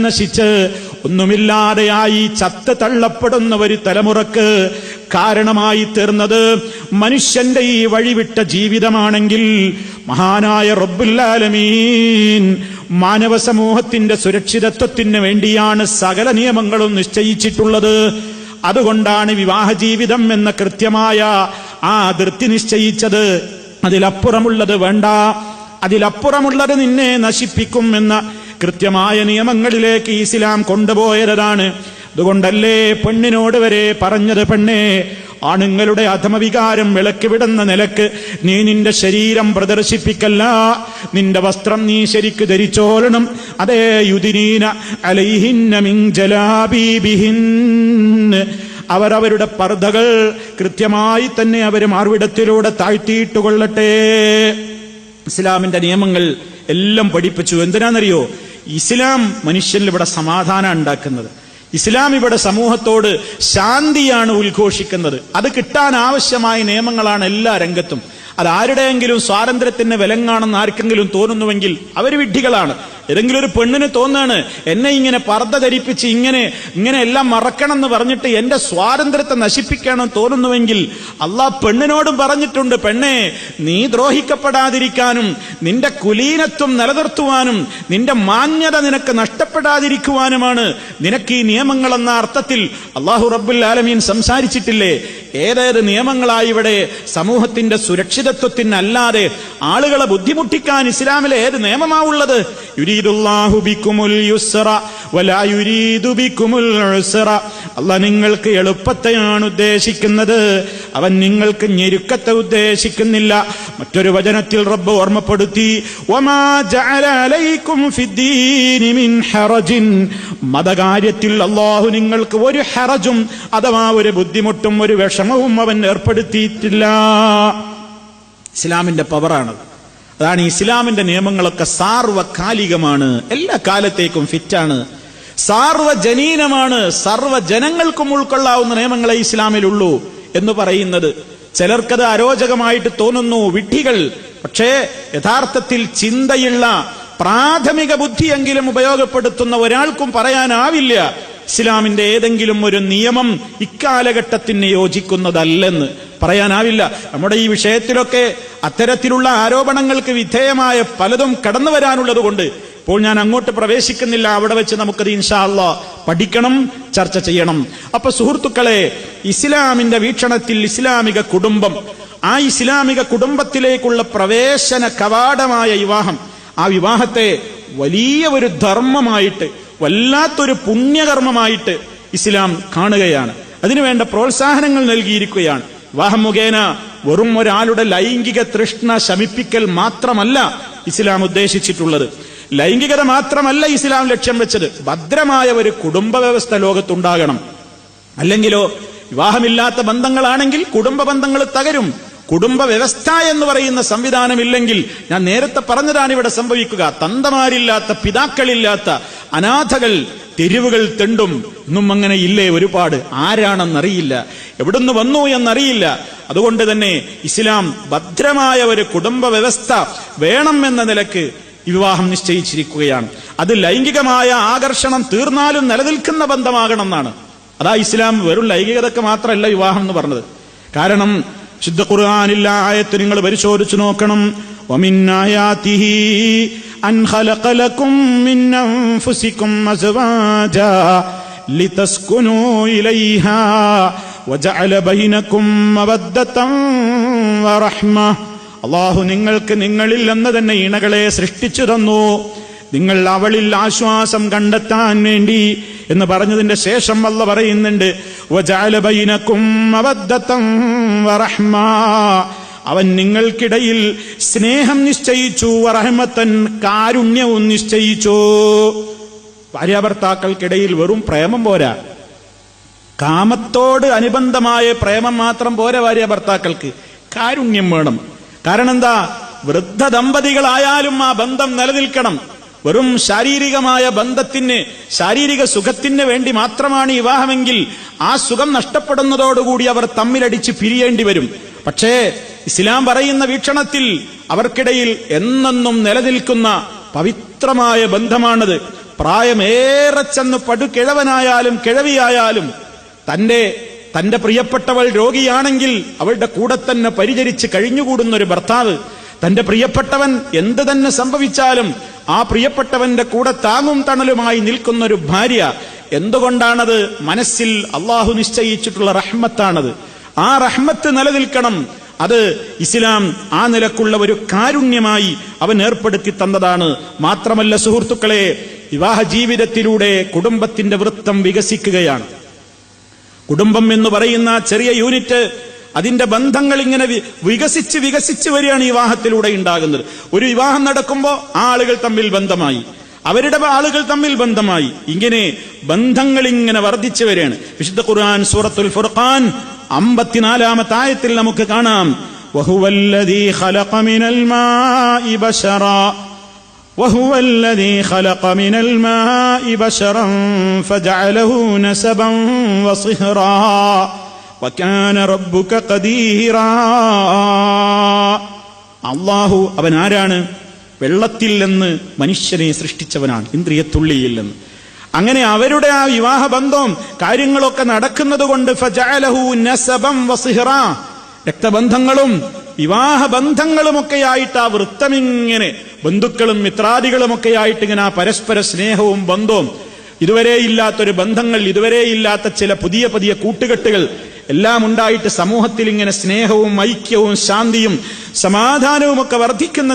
നശിച്ച് ഒന്നുമില്ലാതെയായി ചത്ത് തള്ളപ്പെടുന്ന ഒരു തലമുറക്ക് കാരണമായി തീർന്നത് മനുഷ്യന്റെ ഈ വഴിവിട്ട ജീവിതമാണെങ്കിൽ, മഹാനായ റബ്ബുൽ ആലമീൻ മാനവ സമൂഹത്തിന്റെ സുരക്ഷിതത്വത്തിന് വേണ്ടിയാണ് സകല നിയമങ്ങളും നിശ്ചയിച്ചിട്ടുള്ളത്. അതുകൊണ്ടാണ് വിവാഹ ജീവിതം എന്ന കൃത്യമായ ആ അതിർത്തി നിശ്ചയിച്ചത്. അതിലപ്പുറമുള്ളത് വേണ്ട, അതിലപ്പുറമുള്ളത് നിന്നെ നശിപ്പിക്കും എന്ന കൃത്യമായ നിയമങ്ങളിലേക്ക് ഇസ്ലാം കൊണ്ടുപോയതാണ്. അതുകൊണ്ടല്ലേ പെണ്ണിനോട് വരെ പറഞ്ഞത്, പെണ്ണേ, ആണുങ്ങളുടെ അധമവികാരം വിളക്കിവിടുന്ന നിലക്ക് നീ നിന്റെ ശരീരം പ്രദർശിപ്പിക്കല്ല, നിന്റെ വസ്ത്രം നീ ശരിക്ക് ധരിച്ചോളണം. അതേ, യുദിനീന അലൈഹിന്ന മിൻ ജലാബീബിഹിൻ, അവരവരുടെ പർദ്ദകൾ കൃത്യമായി തന്നെ അവർ മാർവിടത്തിലൂടെ താഴ്ത്തിയിട്ടുകൊള്ളട്ടെ. ഇസ്ലാമിന്റെ നിയമങ്ങൾ എല്ലാം പഠിപ്പിച്ചു. എന്തിനാണെന്നറിയോ? ഇസ്ലാം മനുഷ്യനിൽ ഇവിടെ സമാധാനം ഉണ്ടാക്കുന്നത്. ഇസ്ലാം ഇവിടെ സമൂഹത്തോട് ശാന്തിയാണ് ഉദ്ഘോഷിക്കുന്നത്. അത് കിട്ടാൻ ആവശ്യമായ നിയമങ്ങളാണ് എല്ലാ രംഗത്തും. അതാരുടെയെങ്കിലും സ്വാതന്ത്ര്യത്തിന് വിലങ്ങാണെന്ന് ആർക്കെങ്കിലും തോന്നുന്നുവെങ്കിൽ അവർ വിഡ്ഢികളാണ്. ഏതെങ്കിലും ഒരു പെണ്ണിന് തോന്നാണ്, എന്നെ ഇങ്ങനെ പർദ്ദ ധരിപ്പിച്ച് ഇങ്ങനെ എല്ലാം മറക്കണം എന്ന് പറഞ്ഞിട്ട് എന്റെ സ്വാതന്ത്ര്യത്തെ നശിപ്പിക്കണം തോന്നുന്നുവെങ്കിൽ അള്ളാഹ് പെണ്ണിനോടും പറഞ്ഞിട്ടുണ്ട്, പെണ്ണേ, നീ ദ്രോഹിക്കപ്പെടാതിരിക്കാനും നിന്റെ കുലീനത്വം നിലനിർത്തുവാനും നിന്റെ മാന്യത നിനക്ക് നഷ്ടപ്പെടാതിരിക്കുവാനുമാണ് നിനക്ക് ഈ നിയമങ്ങളെന്ന അർത്ഥത്തിൽ അള്ളാഹു റബ്ബുൽ ആലമീൻ സംസാരിച്ചിട്ടില്ലേ? ഏതേത് നിയമങ്ങളായി ഇവിടെ സമൂഹത്തിന്റെ സുരക്ഷിതത്വത്തിനല്ലാതെ ആളുകളെ ബുദ്ധിമുട്ടിക്കാൻ ഇസ്ലാമിലെ ഏത് നിയമമാവുള്ളത്? യുരീദുല്ലാഹു ബിക്കുമുൽ യുസ്റ വലാ യുരീദു ബിക്കുമുൽ ഉസ്റ. അല്ലാഹ് നിങ്ങൾക്ക് എളുപ്പത്തെയാണ് ഉദ്ദേശിക്കുന്നത്, അവൻ നിങ്ങൾക്ക് ഞെരുക്കത്തെ ഉദ്ദേശിക്കുന്നില്ല. മറ്റൊരു വചനത്തിൽ റബ്ബ് ഓർമ്മപ്പെടുത്തി, വമാ ജഅല അലൈക്കും ഫിദ്ദീനി മിൻ ഹറജിൻ, മതകാര്യത്തിൽ അല്ലാഹു നിങ്ങൾക്ക് ഒരു ഹറജും അഥവാ ഒരു ബുദ്ധിമുട്ടും ഒരു വിഷമവും അവൻ ഏർപ്പെടുത്തിയിട്ടില്ല. ഇസ്ലാമിന്റെ പവറാണ്. അതാണ് ഇസ്ലാമിന്റെ നിയമങ്ങളൊക്കെ സാർവകാലികമാണ്, എല്ലാ കാലത്തേക്കും ഫിറ്റാണ്, സാർവജനീനമാണ്, സർവ്വജനങ്ങൾക്കും ഉൾക്കൊള്ളാവുന്ന നിയമങ്ങളെ ഇസ്ലാമിലുള്ളൂ എന്ന് പറയുന്നത് ചിലർക്കത് അരോചകമായിട്ട് തോന്നുന്നു, വിഡ്ഢികൾ. പക്ഷേ യഥാർത്ഥത്തിൽ ചിന്തയുള്ള പ്രാഥമിക ബുദ്ധിയെങ്കിലും ഉപയോഗപ്പെടുത്തുന്ന ഒരാൾക്കും പറയാനാവില്ല ഇസ്ലാമിന്റെ ഏതെങ്കിലും ഒരു നിയമം ഇക്കാലഘട്ടത്തിന് യോജിക്കുന്നതല്ലെന്ന് പറയാനാവില്ല. നമ്മുടെ ഈ വിഷയത്തിലൊക്കെ അത്തരത്തിലുള്ള ആരോപണങ്ങൾക്ക് വിധേയമായ പലതും കടന്നു വരാനുള്ളത് കൊണ്ട് ഇപ്പോൾ ഞാൻ അങ്ങോട്ട് പ്രവേശിക്കുന്നില്ല. അവിടെ വെച്ച് നമുക്കത് ഇൻഷാ അല്ലാഹ് പഠിക്കണം, ചർച്ച ചെയ്യണം. അപ്പൊ സുഹൃത്തുക്കളെ, ഇസ്ലാമിന്റെ വീക്ഷണത്തിൽ ഇസ്ലാമിക കുടുംബം, ആ ഇസ്ലാമിക കുടുംബത്തിലേക്കുള്ള പ്രവേശന കവാടമായ വിവാഹം, ആ വിവാഹത്തെ വലിയ ഒരു ധർമ്മമായിട്ട്, വല്ലാത്തൊരു പുണ്യകർമ്മമായിട്ട് ഇസ്ലാം കാണുകയാണ്. അതിനുവേണ്ട പ്രോത്സാഹനങ്ങൾ നൽകിയിരിക്കുകയാണ്. വിവാഹം മുഖേന വെറും ഒരാളുടെ ലൈംഗിക തൃഷ്ണ ശമിപ്പിക്കൽ മാത്രമല്ല ഇസ്ലാം ഉദ്ദേശിച്ചിട്ടുള്ളത്. ലൈംഗികത മാത്രമല്ല ഇസ്ലാം ലക്ഷ്യം വെച്ചത്. ഭദ്രമായ ഒരു കുടുംബ വ്യവസ്ഥ ലോകത്തുണ്ടാകണം. അല്ലെങ്കിലോ വിവാഹമില്ലാത്ത ബന്ധങ്ങളാണെങ്കിൽ കുടുംബ ബന്ധങ്ങൾ തകരും. കുടുംബ വ്യവസ്ഥ എന്ന് പറയുന്ന സംവിധാനമില്ലെങ്കിൽ, ഞാൻ നേരത്തെ പറഞ്ഞതാണ് ഇവിടെ സംഭവിക്കുക, തന്തമാരില്ലാത്ത, പിതാക്കളില്ലാത്ത അനാഥകൾ തെരുവുകൾ തെണ്ടും. ഇന്നും അങ്ങനെ ഇല്ലേ? ഒരുപാട്. ആരാണെന്നറിയില്ല, എവിടുന്ന് വന്നു എന്നറിയില്ല. അതുകൊണ്ട് തന്നെ ഇസ്ലാം ഭദ്രമായ ഒരു കുടുംബ വ്യവസ്ഥ വേണം എന്ന നിലക്ക് വിവാഹം നിശ്ചയിച്ചിരിക്കുകയാണ്. അത് ലൈംഗികമായ ആകർഷണം തീർന്നാലും നിലനിൽക്കുന്ന ബന്ധമാകണം എന്നാണ്. അതാ ഇസ്ലാം വെറും ലൈംഗികതക്ക് മാത്രമല്ല വിവാഹം എന്ന് പറഞ്ഞത്. കാരണം ശുദ്ധ ഖുർആനിലെ ആയത്ത് നിങ്ങൾ പരിശോധിച്ചു നോക്കണം. വമിൻ ആയാതിഹി അൻ ഖലഖ ലക്കും മിൻ അൻഫുസികും അസ്വാജാ ലിതസ്കുനൂ ഇലൈഹാ വജഅല ബൈനകും മവദ്ദതൻ വറഹ്മ. അല്ലാഹു നിങ്ങൾക്ക് നിങ്ങളിൽ നിന്ന് തന്നെ ഇണകളെ സൃഷ്ടിച്ചു തന്നു, നിങ്ങൾ അവളിൽ ആശ്വാസം കണ്ടെത്താൻ വേണ്ടി എന്ന് പറഞ്ഞതിന്റെ ശേഷം അല്ലാഹു പറയുന്നുണ്ട്, വജഅല ബൈനകും മവദ്ദതൻ വറഹ്മ, അവൻ നിങ്ങൾക്കിടയിൽ സ്നേഹം നിശ്ചയിച്ചു, വറഹ്മത്തൻ, കാരുണ്യവും നിശ്ചയിച്ചു. ഭാര്യാഭർത്താക്കൾക്കിടയിൽ വെറും പ്രേമം പോരാ, കാമത്തോട് അനുബന്ധമായ പ്രേമം മാത്രം പോരാ. ഭാര്യാഭർത്താക്കൾക്ക് കാരുണ്യം വേണം. കാരണം എന്താ? വൃദ്ധ ദമ്പതികളായാലും ആ ബന്ധം നിലനിൽക്കണം. വെറും ശാരീരികമായ ബന്ധത്തിന്, ശാരീരിക സുഖത്തിന് വേണ്ടി മാത്രമാണ് വിവാഹമെങ്കിൽ ആ സുഖം നഷ്ടപ്പെടുന്നതോടുകൂടി അവർ തമ്മിലടിച്ച് പിരിയേണ്ടി വരും. പക്ഷേ ഇസ്ലാം പറയുന്ന വീക്ഷണത്തിൽ അവർക്കിടയിൽ എന്നെന്നും നിലനിൽക്കുന്ന പവിത്രമായ ബന്ധമാണത്. പ്രായമേറെ ചെന്ന് പടുകിഴവനായാലും കിഴവിയായാലും തന്റെ പ്രിയപ്പെട്ടവൾ രോഗിയാണെങ്കിൽ അവളുടെ കൂടെ തന്നെ പരിചരിച്ച് കഴിഞ്ഞുകൂടുന്ന ഒരു ഭർത്താവ്, തന്റെ പ്രിയപ്പെട്ടവൻ എന്ത് തന്നെ സംഭവിച്ചാലും ആ പ്രിയപ്പെട്ടവന്റെ കൂടെ താങ്ങും തണലുമായി നിൽക്കുന്ന ഒരു ഭാര്യ. എന്തുകൊണ്ടാണത്? മനസ്സിൽ അള്ളാഹു നിശ്ചയിച്ചിട്ടുള്ള റഹ്മത്താണത്. ആ റഹ്മത്ത് നിലനിൽക്കണം. അത് ഇസ്ലാം ആ നിലക്കുള്ള ഒരു കാരുണ്യമായി അവൻ ഏർപ്പെടുത്തി തന്നതാണ്. മാത്രമല്ല സുഹൃത്തുക്കളെ, വിവാഹ ജീവിതത്തിലൂടെ കുടുംബത്തിന്റെ വൃത്തം വികസിക്കുകയാണ്. കുടുംബം എന്ന് പറയുന്ന ചെറിയ യൂണിറ്റ്, അതിന്റെ ബന്ധങ്ങൾ ഇങ്ങനെ വികസിച്ച് വരികയാണ് വിവാഹത്തിലൂടെ ഉണ്ടാകുന്നത്. ഒരു വിവാഹം നടക്കുമ്പോൾ ആളുകൾ തമ്മിൽ ബന്ധമായി, അവരുടെ ആളുകൾ തമ്മിൽ ബന്ധമായി, ഇങ്ങനെ ബന്ധങ്ങൾ ഇങ്ങനെ വർദ്ധിച്ചു വരികയാണ്. വിശുദ്ധ ഖുർആൻ സൂറത്തുൽ ഫുർഖാൻ 54-ാമത്തെ ആയത്തിൽ നമുക്ക് കാണാം, വഹുവല്ലദീ ഖലഖ മിനൽ മാഇ ബശറാ വഹുവല്ലദീ ഖലഖ മിനൽ മാഇ ബശറൻ ഫജഅലഹു നസബൻ വസിഹ്റാ വകാന റബ്ബുക ഖദീറാ. അല്ലാഹു അവൻ ആരാണ്? വെള്ളത്തിൽ നിന്ന് മനുഷ്യനെ സൃഷ്ടിച്ചവനാണ്, ഇന്ദ്രിയത്തുള്ളിയിൽ നിന്ന്. അങ്ങനെ അവരുടെ ആ വിവാഹ ബന്ധവും കാര്യങ്ങളൊക്കെ നടക്കുന്നത് കൊണ്ട് ഫജഅലഹു നസബൻ വസിഹ്റാ, രക്തബന്ധങ്ങളും വിവാഹ ബന്ധങ്ങളുമൊക്കെയായിട്ട് ആ വൃത്തമിങ്ങനെ ബന്ധുക്കളും മിത്രാദികളുമൊക്കെയായിട്ട് ഇങ്ങനെ ആ പരസ്പര സ്നേഹവും ബന്ധവും, ഇതുവരെ ഇല്ലാത്തൊരു ബന്ധങ്ങൾ, ഇതുവരെ ഇല്ലാത്ത ചില പുതിയ കൂട്ടുകെട്ടുകൾ എല്ലാം ഉണ്ടായിട്ട് സമൂഹത്തിൽ ഇങ്ങനെ സ്നേഹവും ഐക്യവും ശാന്തിയും സമാധാനവും ഒക്കെ വർദ്ധിക്കുന്ന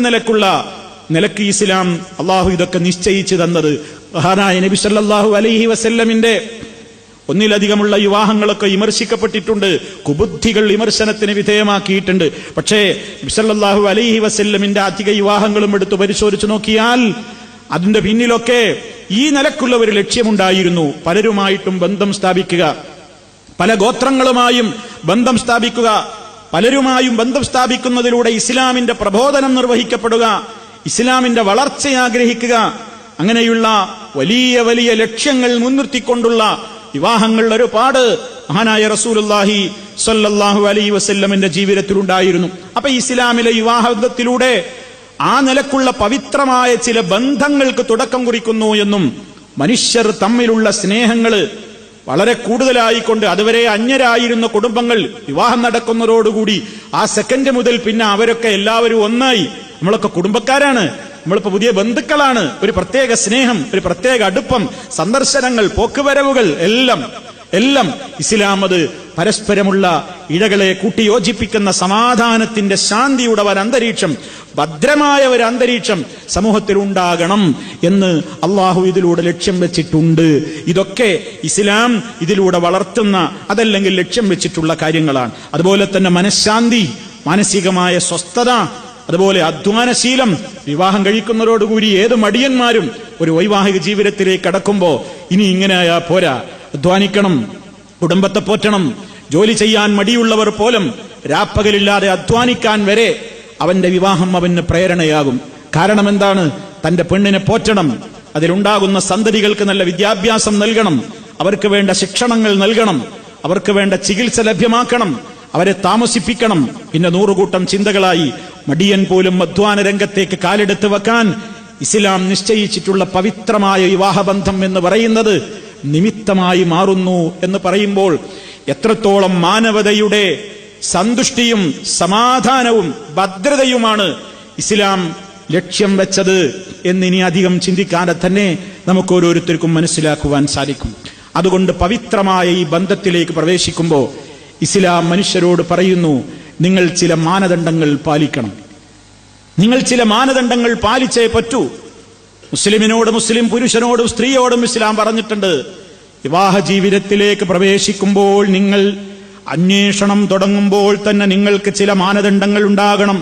നിലക്ക് ഇസ്ലാം അള്ളാഹു ഇതൊക്കെ നിശ്ചയിച്ചു തന്നത്. മഹാനായ നബി സല്ലല്ലാഹു അലൈഹി വസല്ലമിന്റെ ഒന്നിലധികമുള്ള വിവാഹങ്ങളൊക്കെ വിമർശിക്കപ്പെട്ടിട്ടുണ്ട്, കുബുദ്ധികൾ വിമർശനത്തിന് വിധേയമാക്കിയിട്ടുണ്ട്. പക്ഷേ നബി സല്ലല്ലാഹു അലൈഹി വസല്ലമിന്റെ അധിക വിവാഹങ്ങളും എടുത്തു പരിശോധിച്ചു നോക്കിയാൽ അതിന്റെ പിന്നിലൊക്കെ ഈ നിലക്കുള്ള ഒരു ലക്ഷ്യമുണ്ടായിരുന്നു. പലരുമായിട്ടും ബന്ധം സ്ഥാപിക്കുക, പല ഗോത്രങ്ങളുമായും ബന്ധം സ്ഥാപിക്കുക, പലരുമായും ബന്ധം സ്ഥാപിക്കുന്നതിലൂടെ ഇസ്ലാമിന്റെ പ്രബോധനം നിർവഹിക്കപ്പെടുക, ഇസ്ലാമിന്റെ വളർച്ച ആഗ്രഹിക്കുക, അങ്ങനെയുള്ള വലിയ ലക്ഷ്യങ്ങൾ മുൻനിർത്തിക്കൊണ്ടുള്ള വിവാഹങ്ങൾ ഒരുപാട് മഹാനായ റസൂലുള്ളാഹി സ്വല്ലല്ലാഹു അലൈഹി വസല്ലമിന്റെ ജീവിതത്തിലുണ്ടായിരുന്നു. അപ്പൊ ഇസ്ലാമിലെ വിവാഹത്തിലൂടെ ആ നിലക്കുള്ള പവിത്രമായ ചില ബന്ധങ്ങൾക്ക് തുടക്കം കുറിക്കുന്നു എന്നും, മനുഷ്യർ തമ്മിലുള്ള സ്നേഹങ്ങള് വളരെ കൂടുതലായിക്കൊണ്ട് അതുവരെ അന്യരായിരുന്ന കുടുംബങ്ങൾ വിവാഹം നടക്കുന്നതോടുകൂടി ആ സെക്കൻഡ് മുതൽ പിന്നെ അവരൊക്കെ എല്ലാവരും ഒന്നായി, നമ്മളൊക്കെ കുടുംബക്കാരാണ്, നമ്മളിപ്പോ പുതിയ ബന്ധുക്കളാണ്, ഒരു പ്രത്യേക സ്നേഹം, ഒരു പ്രത്യേക അടുപ്പം, സന്ദർശനങ്ങൾ, പോക്കുവരവുകൾ എല്ലാം ഇസ്ലാം അത് പരസ്പരമുള്ള ഇഴകളെ കൂട്ടിയോജിപ്പിക്കുന്ന സമാധാനത്തിന്റെ ശാന്തിയുടെ ഒരു അന്തരീക്ഷം, ഭദ്രമായ ഒരു അന്തരീക്ഷം സമൂഹത്തിൽ ഉണ്ടാകണം എന്ന് അള്ളാഹു ഇതിലൂടെ ലക്ഷ്യം വെച്ചിട്ടുണ്ട്. ഇതൊക്കെ ഇസ്ലാം ഇതിലൂടെ വളർത്തുന്ന, അതല്ലെങ്കിൽ ലക്ഷ്യം വെച്ചിട്ടുള്ള കാര്യങ്ങളാണ്. അതുപോലെ തന്നെ മനഃശാന്തി, മാനസികമായ സ്വസ്ഥത, അതുപോലെ അധ്വാനശീലം. വിവാഹം കഴിക്കുന്നതോടുകൂടി ഏത് മടിയന്മാരും ഒരു വൈവാഹിക ജീവിതത്തിലേക്ക് കടക്കുമ്പോ ഇനി ഇങ്ങനെയാ പോരാ, അധ്വാനിക്കണം, കുടുംബത്തെ പോറ്റണം, ജോലി ചെയ്യാൻ മടിയുള്ളവർ പോലും രാപ്പകലില്ലാതെ അധ്വാനിക്കാൻ വരെ അവന്റെ വിവാഹം അവന് പ്രേരണയാകും. കാരണം എന്താണ്? തന്റെ പെണ്ണിനെ പോറ്റണം, അതിലുണ്ടാകുന്ന സന്തതികൾക്ക് നല്ല വിദ്യാഭ്യാസം നൽകണം, അവർക്ക് വേണ്ട ശിക്ഷണങ്ങൾ നൽകണം, അവർക്ക് വേണ്ട ചികിത്സ ലഭ്യമാക്കണം, അവരെ താമസിപ്പിക്കണം. പിന്നെ 100 കൂട്ടം ചിന്തകളായി മടിയൻ പോലും അധ്വാന രംഗത്തേക്ക് കാലെടുത്ത് വെക്കാൻ ഇസ്ലാം നിശ്ചയിച്ചിട്ടുള്ള പവിത്രമായ വിവാഹബന്ധം എന്ന് പറയുന്നത് നിമിത്തമായി മാറുന്നു എന്ന് പറയുമ്പോൾ എത്രത്തോളം മാനവതയുടെ സന്തുഷ്ടിയും സമാധാനവും ഭദ്രതയുമാണ് ഇസ്ലാം ലക്ഷ്യം വെച്ചത് എന്നിനി അധികം ചിന്തിക്കാതെ തന്നെ നമുക്ക് ഓരോരുത്തർക്കും മനസ്സിലാക്കുവാൻ സാധിക്കും. അതുകൊണ്ട് പവിത്രമായ ഈ ബന്ധത്തിലേക്ക് പ്രവേശിക്കുമ്പോൾ ഇസ്ലാം മനുഷ്യരോട് പറയുന്നു, നിങ്ങൾ ചില മാനദണ്ഡങ്ങൾ പാലിക്കണം, നിങ്ങൾ ചില മാനദണ്ഡങ്ങൾ പാലിച്ചേ പറ്റൂ. മുസ്ലിമിനോട്, മുസ്ലിം പുരുഷനോടും സ്ത്രീയോടും ഇസ്ലാം പറഞ്ഞിട്ടുണ്ട്, വിവാഹ ജീവിതത്തിലേക്ക് പ്രവേശിക്കുമ്പോൾ നിങ്ങൾ അന്വേഷണം തുടങ്ങുമ്പോൾ തന്നെ നിങ്ങൾക്ക് ചില മാനദണ്ഡങ്ങൾ ഉണ്ടാകണം.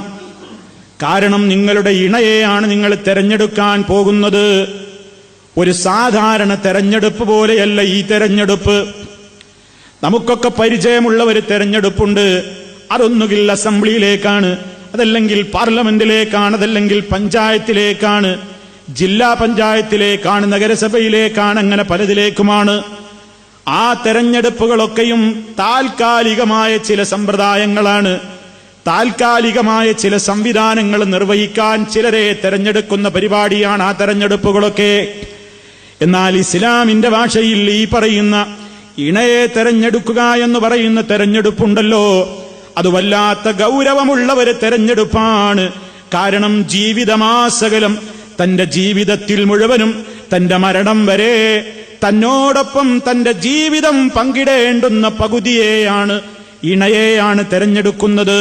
കാരണം നിങ്ങളുടെ ഇണയെയാണ് നിങ്ങൾ തെരഞ്ഞെടുക്കാൻ പോകുന്നത്. ഒരു സാധാരണ തെരഞ്ഞെടുപ്പ് പോലെയല്ല ഈ തെരഞ്ഞെടുപ്പ്. നമുക്കൊക്കെ പരിചയമുള്ള ഒരു തെരഞ്ഞെടുപ്പുണ്ട്. അതൊന്നുകിൽ അസംബ്ലിയിലേക്കാണ്, അതല്ലെങ്കിൽ പാർലമെന്റിലേക്കാണ്, അതല്ലെങ്കിൽ പഞ്ചായത്തിലേക്കാണ്, ജില്ലാ പഞ്ചായത്തിലേക്കാണ്, നഗരസഭയിലേക്കാണ്, അങ്ങനെ പലതിലേക്കുമാണ്. ആ തെരഞ്ഞെടുപ്പുകളൊക്കെയും താൽക്കാലികമായ ചില സമ്പ്രദായങ്ങളാണ്, താൽക്കാലികമായ ചില സംവിധാനങ്ങൾ നിർവഹിക്കാൻ ചിലരെ തെരഞ്ഞെടുക്കുന്ന പരിപാടിയാണ് ആ തെരഞ്ഞെടുപ്പുകളൊക്കെ. എന്നാൽ ഇസ്ലാമിന്റെ ഭാഷയിൽ ഈ പറയുന്ന ഇണയെ തെരഞ്ഞെടുക്കുക എന്ന് പറയുന്ന തെരഞ്ഞെടുപ്പുണ്ടല്ലോ, അത് വല്ലാത്ത ഗൗരവമുള്ള ഒരു തെരഞ്ഞെടുപ്പാണ്. കാരണം ജീവിതമാസകലം, തന്റെ ജീവിതത്തിൽ മുഴുവനും, തന്റെ മരണം വരെ തന്നോടൊപ്പം തന്റെ ജീവിതം പങ്കിടേണ്ടുന്ന പകുതിയെയാണ്, ഇണയെയാണ് തെരഞ്ഞെടുക്കുന്നത്.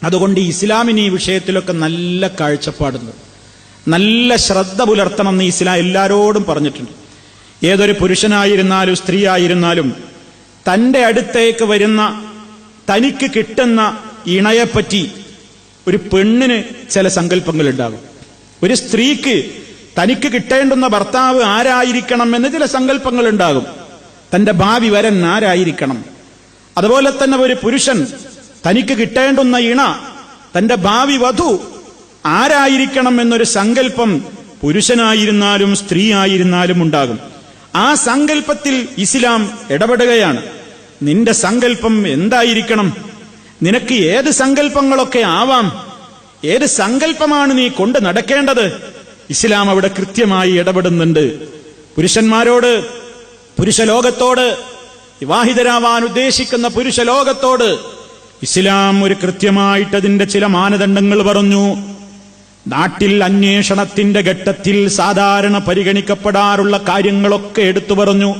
അതുകൊണ്ട് ഇസ്ലാമിന് ഈ വിഷയത്തിലൊക്കെ നല്ല കാഴ്ചപ്പാടുണ്ട്, നല്ല ശ്രദ്ധ പുലർത്തണം എന്ന് ഇസ്ലാം എല്ലാരോടും പറഞ്ഞിട്ടുണ്ട്. ഏതൊരു പുരുഷനായിരുന്നാലും സ്ത്രീ ആയിരുന്നാലും തന്റെ അടുത്തേക്ക് വരുന്ന, തനിക്ക് കിട്ടുന്ന ഇണയെപ്പറ്റി ഒരു പെണ്ണിന് ചില സങ്കല്പങ്ങൾ ഉണ്ടാകും. ഒരു സ്ത്രീക്ക് തനിക്ക് കിട്ടേണ്ടുന്ന ഭർത്താവ് ആരായിരിക്കണം എന്ന് ചില സങ്കല്പങ്ങൾ ഉണ്ടാകും. തന്റെ ഭാവി വരൻ ആരായിരിക്കണം. അതുപോലെ തന്നെ ഒരു പുരുഷൻ തനിക്ക് കിട്ടേണ്ടുന്ന ഇണ, തന്റെ ഭാവി വധു ആരായിരിക്കണം എന്നൊരു സങ്കല്പം പുരുഷനായിരുന്നാലും സ്ത്രീ ആയിരുന്നാലും ഉണ്ടാകും. ആ സങ്കല്പത്തിൽ ഇസ്ലാം ഇടപെടുകയാണ്. നിന്റെ സങ്കല്പം എന്തായിരിക്കണം? നിനക്ക് ഏത് സങ്കല്പങ്ങളൊക്കെ ആവാം. ഏത് സങ്കല്പമാണ് നീ കൊണ്ട് നടക്കേണ്ടത്? ഇസ്ലാം അവിടെ കൃത്യമായി ഇടപെടുന്നുണ്ട്. പുരുഷന്മാരോട്, പുരുഷലോകത്തോട്, വിവാഹിതരാവാൻ ഉദ്ദേശിക്കുന്ന പുരുഷലോകത്തോട് ഇസ്ലാം ഒരു കൃത്യമായിട്ട് അതിന്റെ ചില മാനദണ്ഡങ്ങൾ പറഞ്ഞു. നാട്ടിൽ അന്വേഷണത്തിന്റെ ഘട്ടത്തിൽ സാധാരണ പരിഗണിക്കപ്പെടാറുള്ള കാര്യങ്ങളൊക്കെ എടുത്തു പറഞ്ഞു.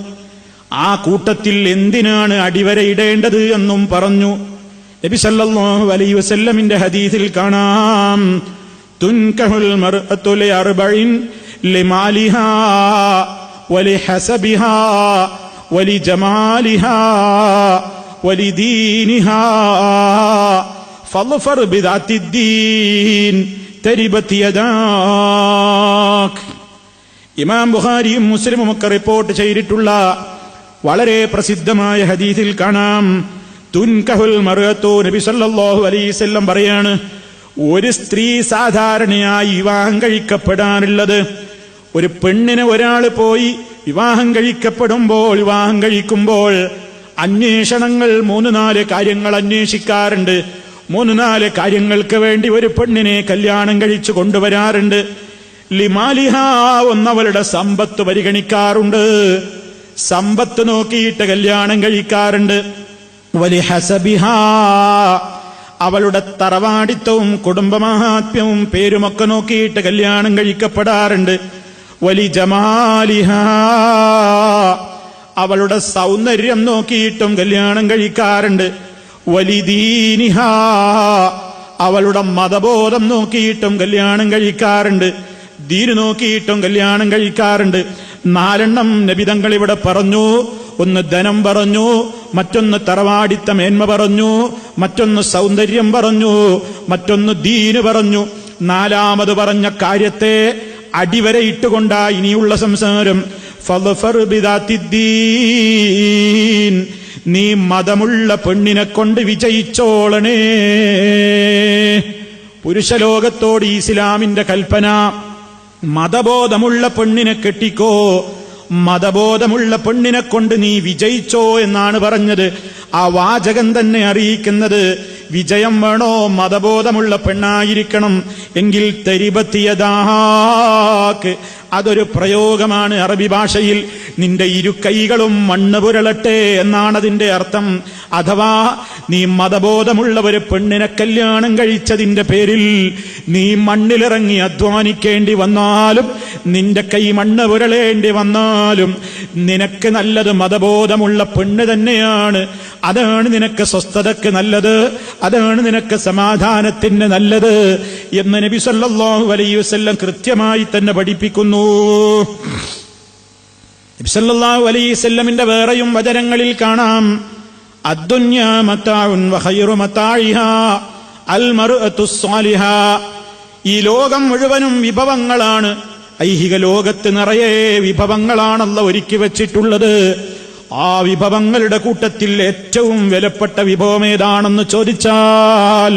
ആ കൂട്ടത്തിൽ എന്തിനാണ് അടിവരയിടേണ്ടത് എന്നും പറഞ്ഞു. നബി സല്ലല്ലാഹു അലൈഹി വസല്ലമിന്റെ ഹദീസിൽ കാണാം, തുൻകഹുൽ മർഅതു ലിഅർബഇൻ ലിമാലിഹാ വലിഹസബിഹാ വലിജമാലിഹാ വലിദീനിഹാ ഫളഫർ ബിദാത്തിദ്ദീൻ തരിബത് യദാക്. ഇമാം ബുഖാരിയും മുസ്ലിമും ഒക്കെ റിപ്പോർട്ട് ചെയ്തിട്ടുള്ള വളരെ പ്രസിദ്ധമായ ഹദീസിൽ കാണാം, തുൻകഹുൽ മർഅതു, നബി സല്ലല്ലാഹു അലൈഹി വസല്ലം പറയാണ്, ഒരു സ്ത്രീ സാധാരണയായി വിവാഹം കഴിക്കപ്പെടാനുള്ളത്, ഒരു പെണ്ണിനെ ഒരാൾ പോയി വിവാഹം കഴിക്കുമ്പോൾ അന്വേഷണങ്ങൾ 3-4 കാര്യങ്ങൾ അന്വേഷിക്കാറുണ്ട്. 3-4 കാര്യങ്ങൾക്ക് വേണ്ടി ഒരു പെണ്ണിനെ കല്യാണം കഴിച്ചു കൊണ്ടുവരാറുണ്ട്. ലിമാലിഹ, ഒന്നവളുടെ സമ്പത്ത് പരിഗണിക്കാറുണ്ട്, സമ്പത്ത് നോക്കിയിട്ട് കല്യാണം കഴിക്കാറുണ്ട്. വലിഹസബിഹ, അവളുടെ തറവാടിത്തവും കുടുംബമാഹാത്മ്യവും പേരുമൊക്കെ നോക്കിയിട്ട് കല്യാണം കഴിക്കപ്പെടാറുണ്ട്. വലിജമാലിഹ, അവളുടെ സൗന്ദര്യം നോക്കിയിട്ടും കല്യാണം കഴിക്കാറുണ്ട്. വലിദീനിഹ, അവളുടെ മതബോധം നോക്കിയിട്ടും കല്യാണം കഴിക്കാറുണ്ട്. ദീന് നോക്കിയിട്ടും കല്യാണം കഴിക്കാറുണ്ട്. 4 നബിതങ്ങൾ ഇവിടെ പറഞ്ഞു. ഒന്ന് ധനം പറഞ്ഞു, മറ്റൊന്ന് തറവാടിത്ത മേന്മ പറഞ്ഞു, മറ്റൊന്ന് സൗന്ദര്യം പറഞ്ഞു, മറ്റൊന്ന് ദീന് പറഞ്ഞു. 4ാമത് പറഞ്ഞ കാര്യത്തെ അടിവരയിട്ടുകൊണ്ടാ ഇനിയുള്ള സംസാരം. ഫളഫർ ബിദാത്തിദ്ദീൻ, നീ മതമുള്ള പെണ്ണിനെ കൊണ്ട് വിജയിച്ചോളണേ. പുരുഷലോകത്തോട് ഇസ്ലാമിന്റെ കൽപ്പന, മതബോധമുള്ള പെണ്ണിനെ കെട്ടിക്കോ, മതബോധമുള്ള പെണ്ണിനെ കൊണ്ട് നീ വിജയിച്ചോ എന്നാണ് പറഞ്ഞത്. ആ വാചകം തന്നെ അറിയിക്കുന്നത് വിജയം വേണോ, മതബോധമുള്ള പെണ്ണായിരിക്കണം. എങ്കിൽ തരിബത്തിയതാക്ക്, അതൊരു പ്രയോഗമാണ് അറബി ഭാഷയിൽ. നിന്റെ ഇരുക്കൈകളും മണ്ണ് പുരളട്ടെ എന്നാണ് അതിന്റെ അർത്ഥം. അഥവാ നീ മതബോധമുള്ള ഒരു പെണ്ണിനെ കല്യാണം കഴിച്ചതിന്റെ പേരിൽ നീ മണ്ണിലിറങ്ങി അധ്വാനിക്കേണ്ടി വന്നാലും, നിന്റെ കൈ മണ്ണ് പുരളേണ്ടി വന്നാലും, നിനക്ക് നല്ലത് മതബോധമുള്ള പെണ്ണ് തന്നെയാണ്. അതാണ് നിനക്ക് സ്വസ്ഥതക്ക് നല്ലത്, അതാണ് നിനക്ക് സമാധാനത്തിന് നല്ലത് എന്ന് നബി സല്ലല്ലാഹു അലൈഹി വസല്ലം കൃത്യമായി തന്നെ പഠിപ്പിക്കുന്നു. നബി സല്ലല്ലാഹു അലൈഹി വസല്ലമിന്റെ വേറെയും വചനങ്ങളിൽ കാണാം, അദ്ദുന്യാ മതാഉൻ വഖൈറു മതാഇഹാ അൽ മർഅതു സ്വാലിഹ. ഈ ലോകം മുഴുവനും വിഭവങ്ങളാണ്. ഐഹിക ലോകത്ത് നിറയെ വിഭവങ്ങളാണ് അല്ലാഹു ഒരുക്കി വെച്ചിട്ടുള്ളത്. ആ വിഭവങ്ങളുടെ കൂട്ടത്തിൽ ഏറ്റവും വിലപ്പെട്ട വിഭവം ഏതാണെന്ന് ചോദിച്ചാൽ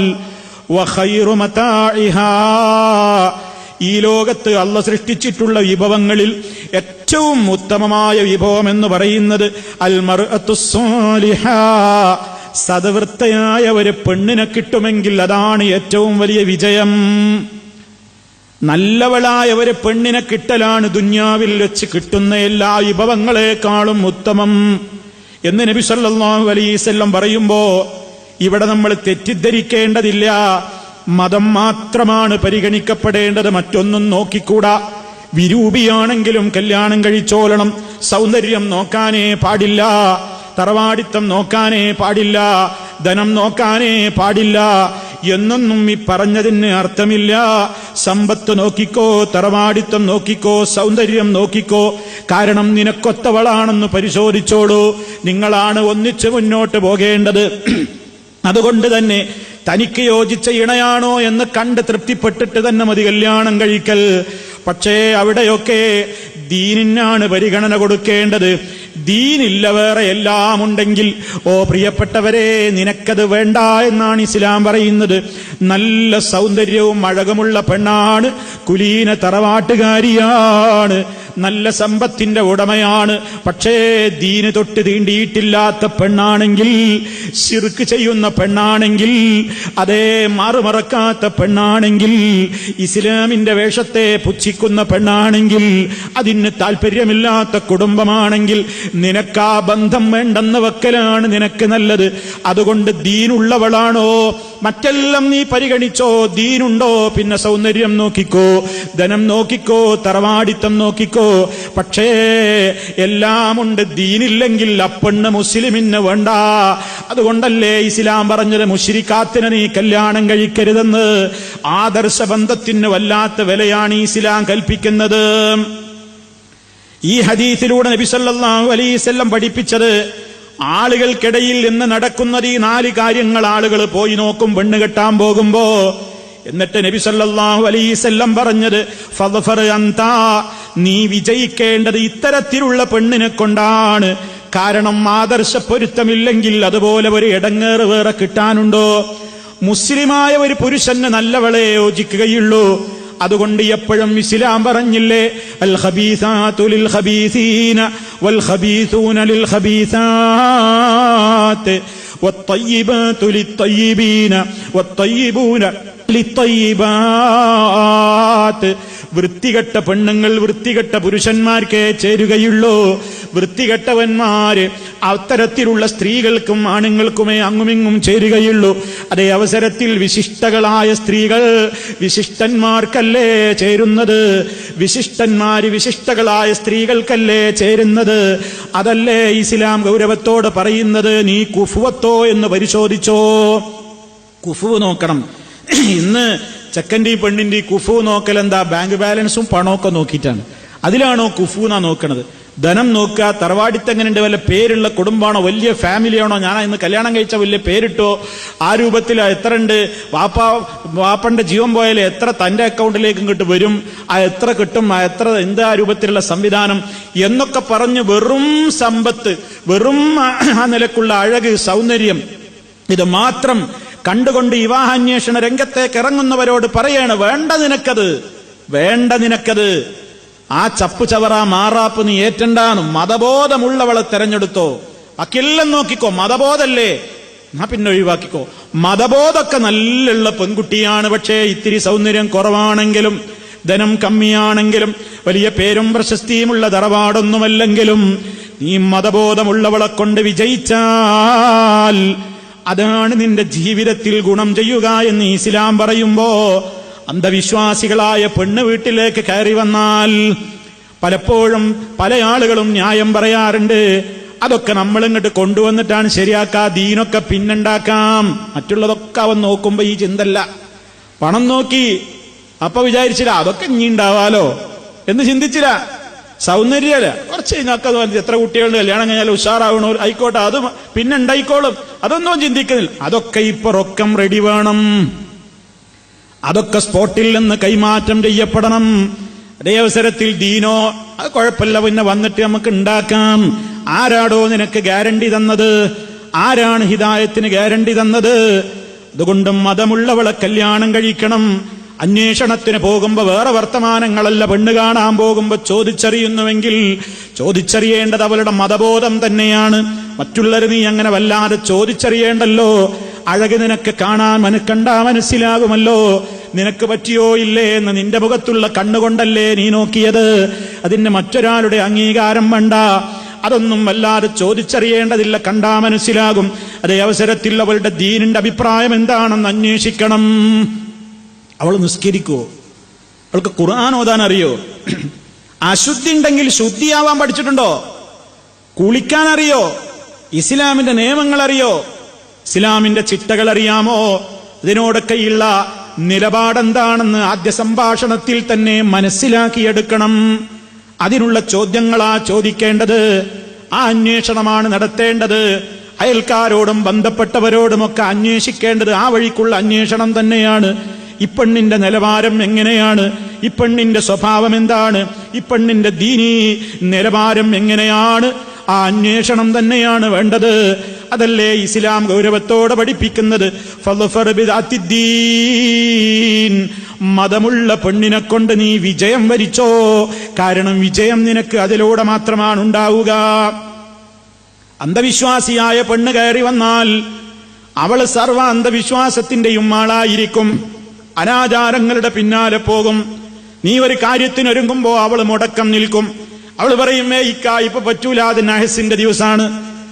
വഖൈറു മതാഇഹാ, ഈ ലോകത്ത് അല്ലാഹു സൃഷ്ടിച്ചിട്ടുള്ള വിഭവങ്ങളിൽ ഏറ്റവും ഉത്തമമായ വിഭവം എന്ന് പറയുന്നത് അൽ മർഅതു സ്വാലിഹ, സദ്വൃത്തയായ ഒരു പെണ്ണിനെ കിട്ടുമെങ്കിൽ അതാണ് ഏറ്റവും വലിയ വിജയം. നല്ലവളായ ഒരു പെണ്ണിനെ കിട്ടലാണ് ദുന്യാവിൽ വെച്ച് കിട്ടുന്ന എല്ലാ വിഭവങ്ങളെക്കാളും ഉത്തമം എന്ന് നബി സല്ലല്ലാഹു അലൈഹി വസല്ലം പറയുമ്പോ ഇവിടെ നമ്മൾ തെറ്റിദ്ധരിക്കേണ്ടതില്ല. മതം മാത്രമാണ് പരിഗണിക്കപ്പെടേണ്ടത്, മറ്റൊന്നും നോക്കിക്കൂടാ. വിരൂപിയാണെങ്കിലും കല്യാണം കഴിച്ചോളണം. സൗന്ദര്യം നോക്കാനേ പാടില്ല, തറവാടിത്തം നോക്കാനേ പാടില്ല, ധനം നോക്കാനേ പാടില്ല. എന്നൊന്നും ഈ പറഞ്ഞതിന് അർത്ഥമില്ല. സമ്പത്ത് നോക്കിക്കോ, തറവാടിത്തം നോക്കിക്കോ, സൗന്ദര്യം നോക്കിക്കോ. കാരണം നിനക്കൊത്തവളാണെന്ന് പരിശോധിച്ചോളൂ. നിങ്ങളാണ് ഒന്നിച്ച് മുന്നോട്ട് പോകേണ്ടത്. അതുകൊണ്ട് തന്നെ തനിക്ക് യോജിച്ച ഇണയാണോ എന്ന് കണ്ട് തൃപ്തിപ്പെട്ടിട്ട് തന്നെ മതി കല്യാണം കഴിക്കൽ. പക്ഷേ അവിടെയൊക്കെ ദീനിനാണ് പരിഗണന കൊടുക്കേണ്ടത്. ദീനില്ല വേറെ എല്ലാം ഉണ്ടെങ്കിൽ ഓ പ്രിയപ്പെട്ടവരെ, നിനക്കത് വേണ്ട എന്നാണ് ഇസ്ലാം പറയുന്നത്. നല്ല സൗന്ദര്യവും അഴകുമുള്ള പെണ്ണാണ്, കുലീന തറവാട്ടുകാരിയാണ്, നല്ല സമ്പത്തിന്റെ ഉടമയാണ്. പക്ഷേ ദീന് തൊട്ട് തീണ്ടിയിട്ടില്ലാത്ത പെണ്ണാണെങ്കിൽ, ശിർക്ക് ചെയ്യുന്ന പെണ്ണാണെങ്കിൽ, അതേ മാറുമറക്കാത്ത പെണ്ണാണെങ്കിൽ, ഇസ്ലാമിന്റെ വേഷത്തെ പുച്ഛിക്കുന്ന പെണ്ണാണെങ്കിൽ, അതിന് താല്പര്യമില്ലാത്ത കുടുംബമാണെങ്കിൽ നിനക്കാ ബന്ധം വേണ്ടെന്ന് വെക്കലാണ് നിനക്ക് നല്ലത്. അതുകൊണ്ട് ദീനുള്ളവളാണോ മറ്റെല്ലാം നീ പരിഗണിച്ചോ, ദീനുണ്ടോ പിന്നെ സൗന്ദര്യം നോക്കിക്കോ, ധനം നോക്കിക്കോ, തറവാടിത്തം നോക്കിക്കോ. പക്ഷേ എല്ലാമുണ്ട്, ദീനില്ലെങ്കിൽ അപ്പെണ്ണ് മുസ്ലിമിന് വേണ്ട. അതുകൊണ്ടല്ലേ ഇസ്ലാം പറഞ്ഞത് മുശ്രിക്കാത്തിനെ നീ കല്യാണം കഴിക്കരുതെന്ന്. ആദർശ ബന്ധത്തിന് വല്ലാത്ത വിലയാണ് ഇസ്ലാം കൽപ്പിക്കുന്നത്. ഈ ഹദീസിലൂടെ നബി സല്ലല്ലാഹു അലൈഹി വസല്ലം പഠിപ്പിച്ചത്, ആളുകൾക്കിടയിൽ ഇന്ന് നടക്കുന്നത് ഈ 4 കാര്യങ്ങൾ ആളുകൾ പോയി നോക്കും പെണ്ണ് കെട്ടാൻ പോകുമ്പോ. എന്നിട്ട് നബി സല്ലല്ലാഹു അലൈഹി വസല്ലം പറഞ്ഞത്, ഫദ്ഫർ അൻത, നീ വിജയിക്കേണ്ടത് ഇത്തരത്തിലുള്ള പെണ്ണിനെ കൊണ്ടാണ്. കാരണം ആദർശ പൊരുത്തമില്ലെങ്കിൽ അതുപോലെ ഒരു ഇടങ്ങേറ് വേറെ കിട്ടാനുണ്ടോ? മുസ്ലിമായ ഒരു പുരുഷന് നല്ലവളെ യോജിക്കുകയുള്ളൂ. അതുകൊണ്ട് എപ്പോഴും ഇസ്ലാം പറഞ്ഞില്ലേ, അൽ ഖബീസാതു ലിൽ ഖബീസീന വൽ ഖബീസൂന ലിൽ ഖബീസാത്ത് വത്തയ്യിബാതു ലിത്തയ്യിബീന വത്തയ്യിബൂന ലിത്തയ്യിബാത്ത്. വൃത്തികെട്ട പെണ്ണുങ്ങൾ വൃത്തികെട്ട പുരുഷന്മാർക്കേ ചേരുകയുള്ളൂ. വൃത്തികെട്ടവന്മാര് അത്തരത്തിലുള്ള സ്ത്രീകൾക്കും ആണുങ്ങൾക്കുമേ അങ്ങുമിങ്ങും ചേരുകയുള്ളൂ. അതേ അവസരത്തിൽ വിശിഷ്ടകളായ സ്ത്രീകൾ വിശിഷ്ടന്മാർക്കല്ലേ ചേരുന്നത്? വിശിഷ്ടന്മാര് വിശിഷ്ടകളായ സ്ത്രീകൾക്കല്ലേ ചേരുന്നത്? അതല്ലേ ഇസ്ലാം ഗൗരവത്തോട് പറയുന്നത്. നീ കുഫുവത്തോ എന്ന് പരിശോധിച്ചോ. കുഫു നോക്കണം. ഇന്ന് ചെക്കൻ്റെ പെണ്ണിന്റെ കുഫു നോക്കൽ എന്താ? ബാങ്ക് ബാലൻസും പണമൊക്കെ നോക്കിയിട്ടാണ്. അതിലാണോ കുഫൂന്നാ നോക്കണത്? ധനം നോക്കുക, തറവാടിത്ത് എങ്ങനെയുണ്ട്, വല്ല പേരുള്ള കുടുംബമാണോ, വലിയ ഫാമിലിയാണോ, ഞാൻ ഇന്ന് കല്യാണം കഴിച്ച വലിയ പേരിട്ടോ, ആ രൂപത്തിൽ എത്ര ഉണ്ട്, വാപ്പന്റെ ജീവൻ പോയാൽ എത്ര തന്റെ അക്കൗണ്ടിലേക്ക് ഇങ്ങോട്ട് വരും, ആ എത്ര കിട്ടും, ആ എത്ര എന്താ രൂപത്തിലുള്ള സംവിധാനം എന്നൊക്കെ പറഞ്ഞ് വെറും സമ്പത്ത്, വെറും ആ നിലക്കുള്ള അഴക്, സൗന്ദര്യം, ഇത് മാത്രം കണ്ടുകൊണ്ട് വിവാഹാന്വേഷണ രംഗത്തേക്ക് ഇറങ്ങുന്നവരോട് പറയാണ്, വേണ്ട നിനക്കത്, വേണ്ട നിനക്കത്. ആ ചപ്പു ചവറ മാറാപ്പ് നീ ഏറ്റണ്ടാനും. മതബോധമുള്ളവളെ തെരഞ്ഞെടുത്തോ. ബാക്കിയെല്ലാം നോക്കിക്കോ, മതബോധല്ലേ എന്നാ പിന്നെ ഒഴിവാക്കിക്കോ. മതബോധമൊക്കെ നല്ലുള്ള പെൺകുട്ടിയാണ്, പക്ഷേ ഇത്തിരി സൗന്ദര്യം കുറവാണെങ്കിലും, ധനം കമ്മിയാണെങ്കിലും, വലിയ പേരും പ്രശസ്തിയുമുള്ള തറവാടൊന്നുമല്ലെങ്കിലും, നീ മതബോധമുള്ളവളെ കൊണ്ട് വിജയിച്ചാൽ അതാണ് നിന്റെ ജീവിതത്തിൽ ഗുണം ചെയ്യുക എന്ന് ഇസ്ലാം പറയുമ്പോ, അന്ധവിശ്വാസികളായ പെണ്ണ് വീട്ടിലേക്ക് കയറി വന്നാൽ പലപ്പോഴും പല ആളുകളും ന്യായം പറയാറുണ്ട്, അതൊക്കെ നമ്മളിങ്ങോട്ട് കൊണ്ടുവന്നിട്ടാണ് ശരിയാക്കാ, ദീനൊക്കെ പിന്നുണ്ടാക്കാം. മറ്റുള്ളതൊക്കെ അവൻ നോക്കുമ്പോ ഈ ചിന്തല്ല. പണം നോക്കി അപ്പൊ വിചാരിച്ചില്ല അതൊക്കെ ഇനി ഉണ്ടാവാലോ എന്ന് ചിന്തിച്ചില്ല. സൗന്ദര്യല്ല, കുറച്ച് കഴിഞ്ഞാൽ എത്ര കുട്ടികളുടെ കല്യാണം കഴിഞ്ഞാൽ ഉഷാറാവണോ, ആയിക്കോട്ടെ, അത് പിന്നെ ഉണ്ടായിക്കോളും, അതൊന്നും ചിന്തിക്കുന്നില്ല. അതൊക്കെ ഇപ്പൊ റൊക്കം റെഡി വേണം, അതൊക്കെ സ്പോട്ടിൽ നിന്ന് കൈമാറ്റം ചെയ്യപ്പെടണം. അതേ അവസരത്തിൽ ദീനോ അത് കുഴപ്പമില്ല, പിന്നെ വന്നിട്ട് നമുക്ക് ഉണ്ടാക്കാം. ആരാടോ നിനക്ക് ഗ്യാരണ്ടി തന്നത്? ആരാണ് ഹിദായത്തിന് ഗ്യാരണ്ടി തന്നത്? അതുകൊണ്ട് മതമുള്ളവളെ കല്യാണം കഴിക്കണം. അന്വേഷണത്തിന് പോകുമ്പോ വേറെ വർത്തമാനങ്ങളല്ല, പെണ്ണ് കാണാൻ പോകുമ്പോ ചോദിച്ചറിയുന്നുവെങ്കിൽ ചോദിച്ചറിയേണ്ടത് അവളുടെ മതബോധം തന്നെയാണ്. മറ്റുള്ളവർ നീ അങ്ങനെ വല്ലാതെ ചോദിച്ചറിയേണ്ടല്ലോ. അഴക് നിനക്ക് കാണാൻ കണ്ടാ മനസ്സിലാകുമല്ലോ, നിനക്ക് പറ്റിയോ ഇല്ലേ എന്ന് നിന്റെ മുഖത്തുള്ള കണ്ണുകൊണ്ടല്ലേ നീ നോക്കിയത്. അതിന് മറ്റൊരാളുടെ അംഗീകാരം വേണ്ട, അതൊന്നും വല്ലാതെ ചോദിച്ചറിയേണ്ടതില്ല, കണ്ടാ മനസ്സിലാകും. അതേ അവസരത്തിൽ അവളുടെ ദീനിന്റെ അഭിപ്രായം എന്താണെന്ന് അന്വേഷിക്കണം. അവൾ നിസ്കരിക്കുവോ? അവൾക്ക് ഖുർആൻ ഓതാൻ അറിയോ? അശുദ്ധി ഉണ്ടെങ്കിൽ ശുദ്ധിയാവാൻ പഠിച്ചിട്ടുണ്ടോ? കുളിക്കാൻ അറിയോ? ഇസ്ലാമിന്റെ നിയമങ്ങൾ അറിയോ? ഇസ്ലാമിന്റെ ചിട്ടകൾ അറിയാമോ? ഇതിനോടൊക്കെയുള്ള നിലപാടെന്താണെന്ന് ആദ്യ സംഭാഷണത്തിൽ തന്നെ മനസ്സിലാക്കിയെടുക്കണം. അതിനുള്ള ചോദ്യങ്ങളാ ചോദിക്കേണ്ടത്, ആ അന്വേഷണമാണ് നടത്തേണ്ടത്. അയൽക്കാരോടും ബന്ധപ്പെട്ടവരോടുമൊക്കെ അന്വേഷിക്കേണ്ടത് ആ വഴിക്കുള്ള അന്വേഷണം തന്നെയാണ്. ഈ പെണ്ണിന്റെ നിലവാരം എങ്ങനെയാണ്, ഈ പെണ്ണിന്റെ സ്വഭാവം എന്താണ്, ഈ പെണ്ണിന്റെ ദീനീ നിലവാരം എങ്ങനെയാണ്, ആ അന്വേഷണം തന്നെയാണ് വേണ്ടത്. അതല്ലേ ഇസ്ലാം ഗൗരവത്തോടെ പഠിപ്പിക്കുന്നത്. ഫദ്ഫർ ബിദാത്തിദ്ദീൻ, മതമുള്ള പെണ്ണിനെ കൊണ്ട് നീ വിജയം വരിച്ചോ. കാരണം വിജയം നിനക്ക് അതിലൂടെ മാത്രമാണ് ഉണ്ടാവുക. അന്ധവിശ്വാസിയായ പെണ്ണ് കയറി വന്നാൽ അവള് സർവ അന്ധവിശ്വാസത്തിന്റെയും ആളായിരിക്കും. അനാചാരങ്ങളുടെ പിന്നാലെ പോകും. നീ ഒരു കാര്യത്തിനൊരുങ്ങുമ്പോ അവള് മുടക്കം നിൽക്കും. അവള് പറയും, ഇപ്പൊ പറ്റൂല, അത് നഹസിന്റെ ദിവസമാണ്,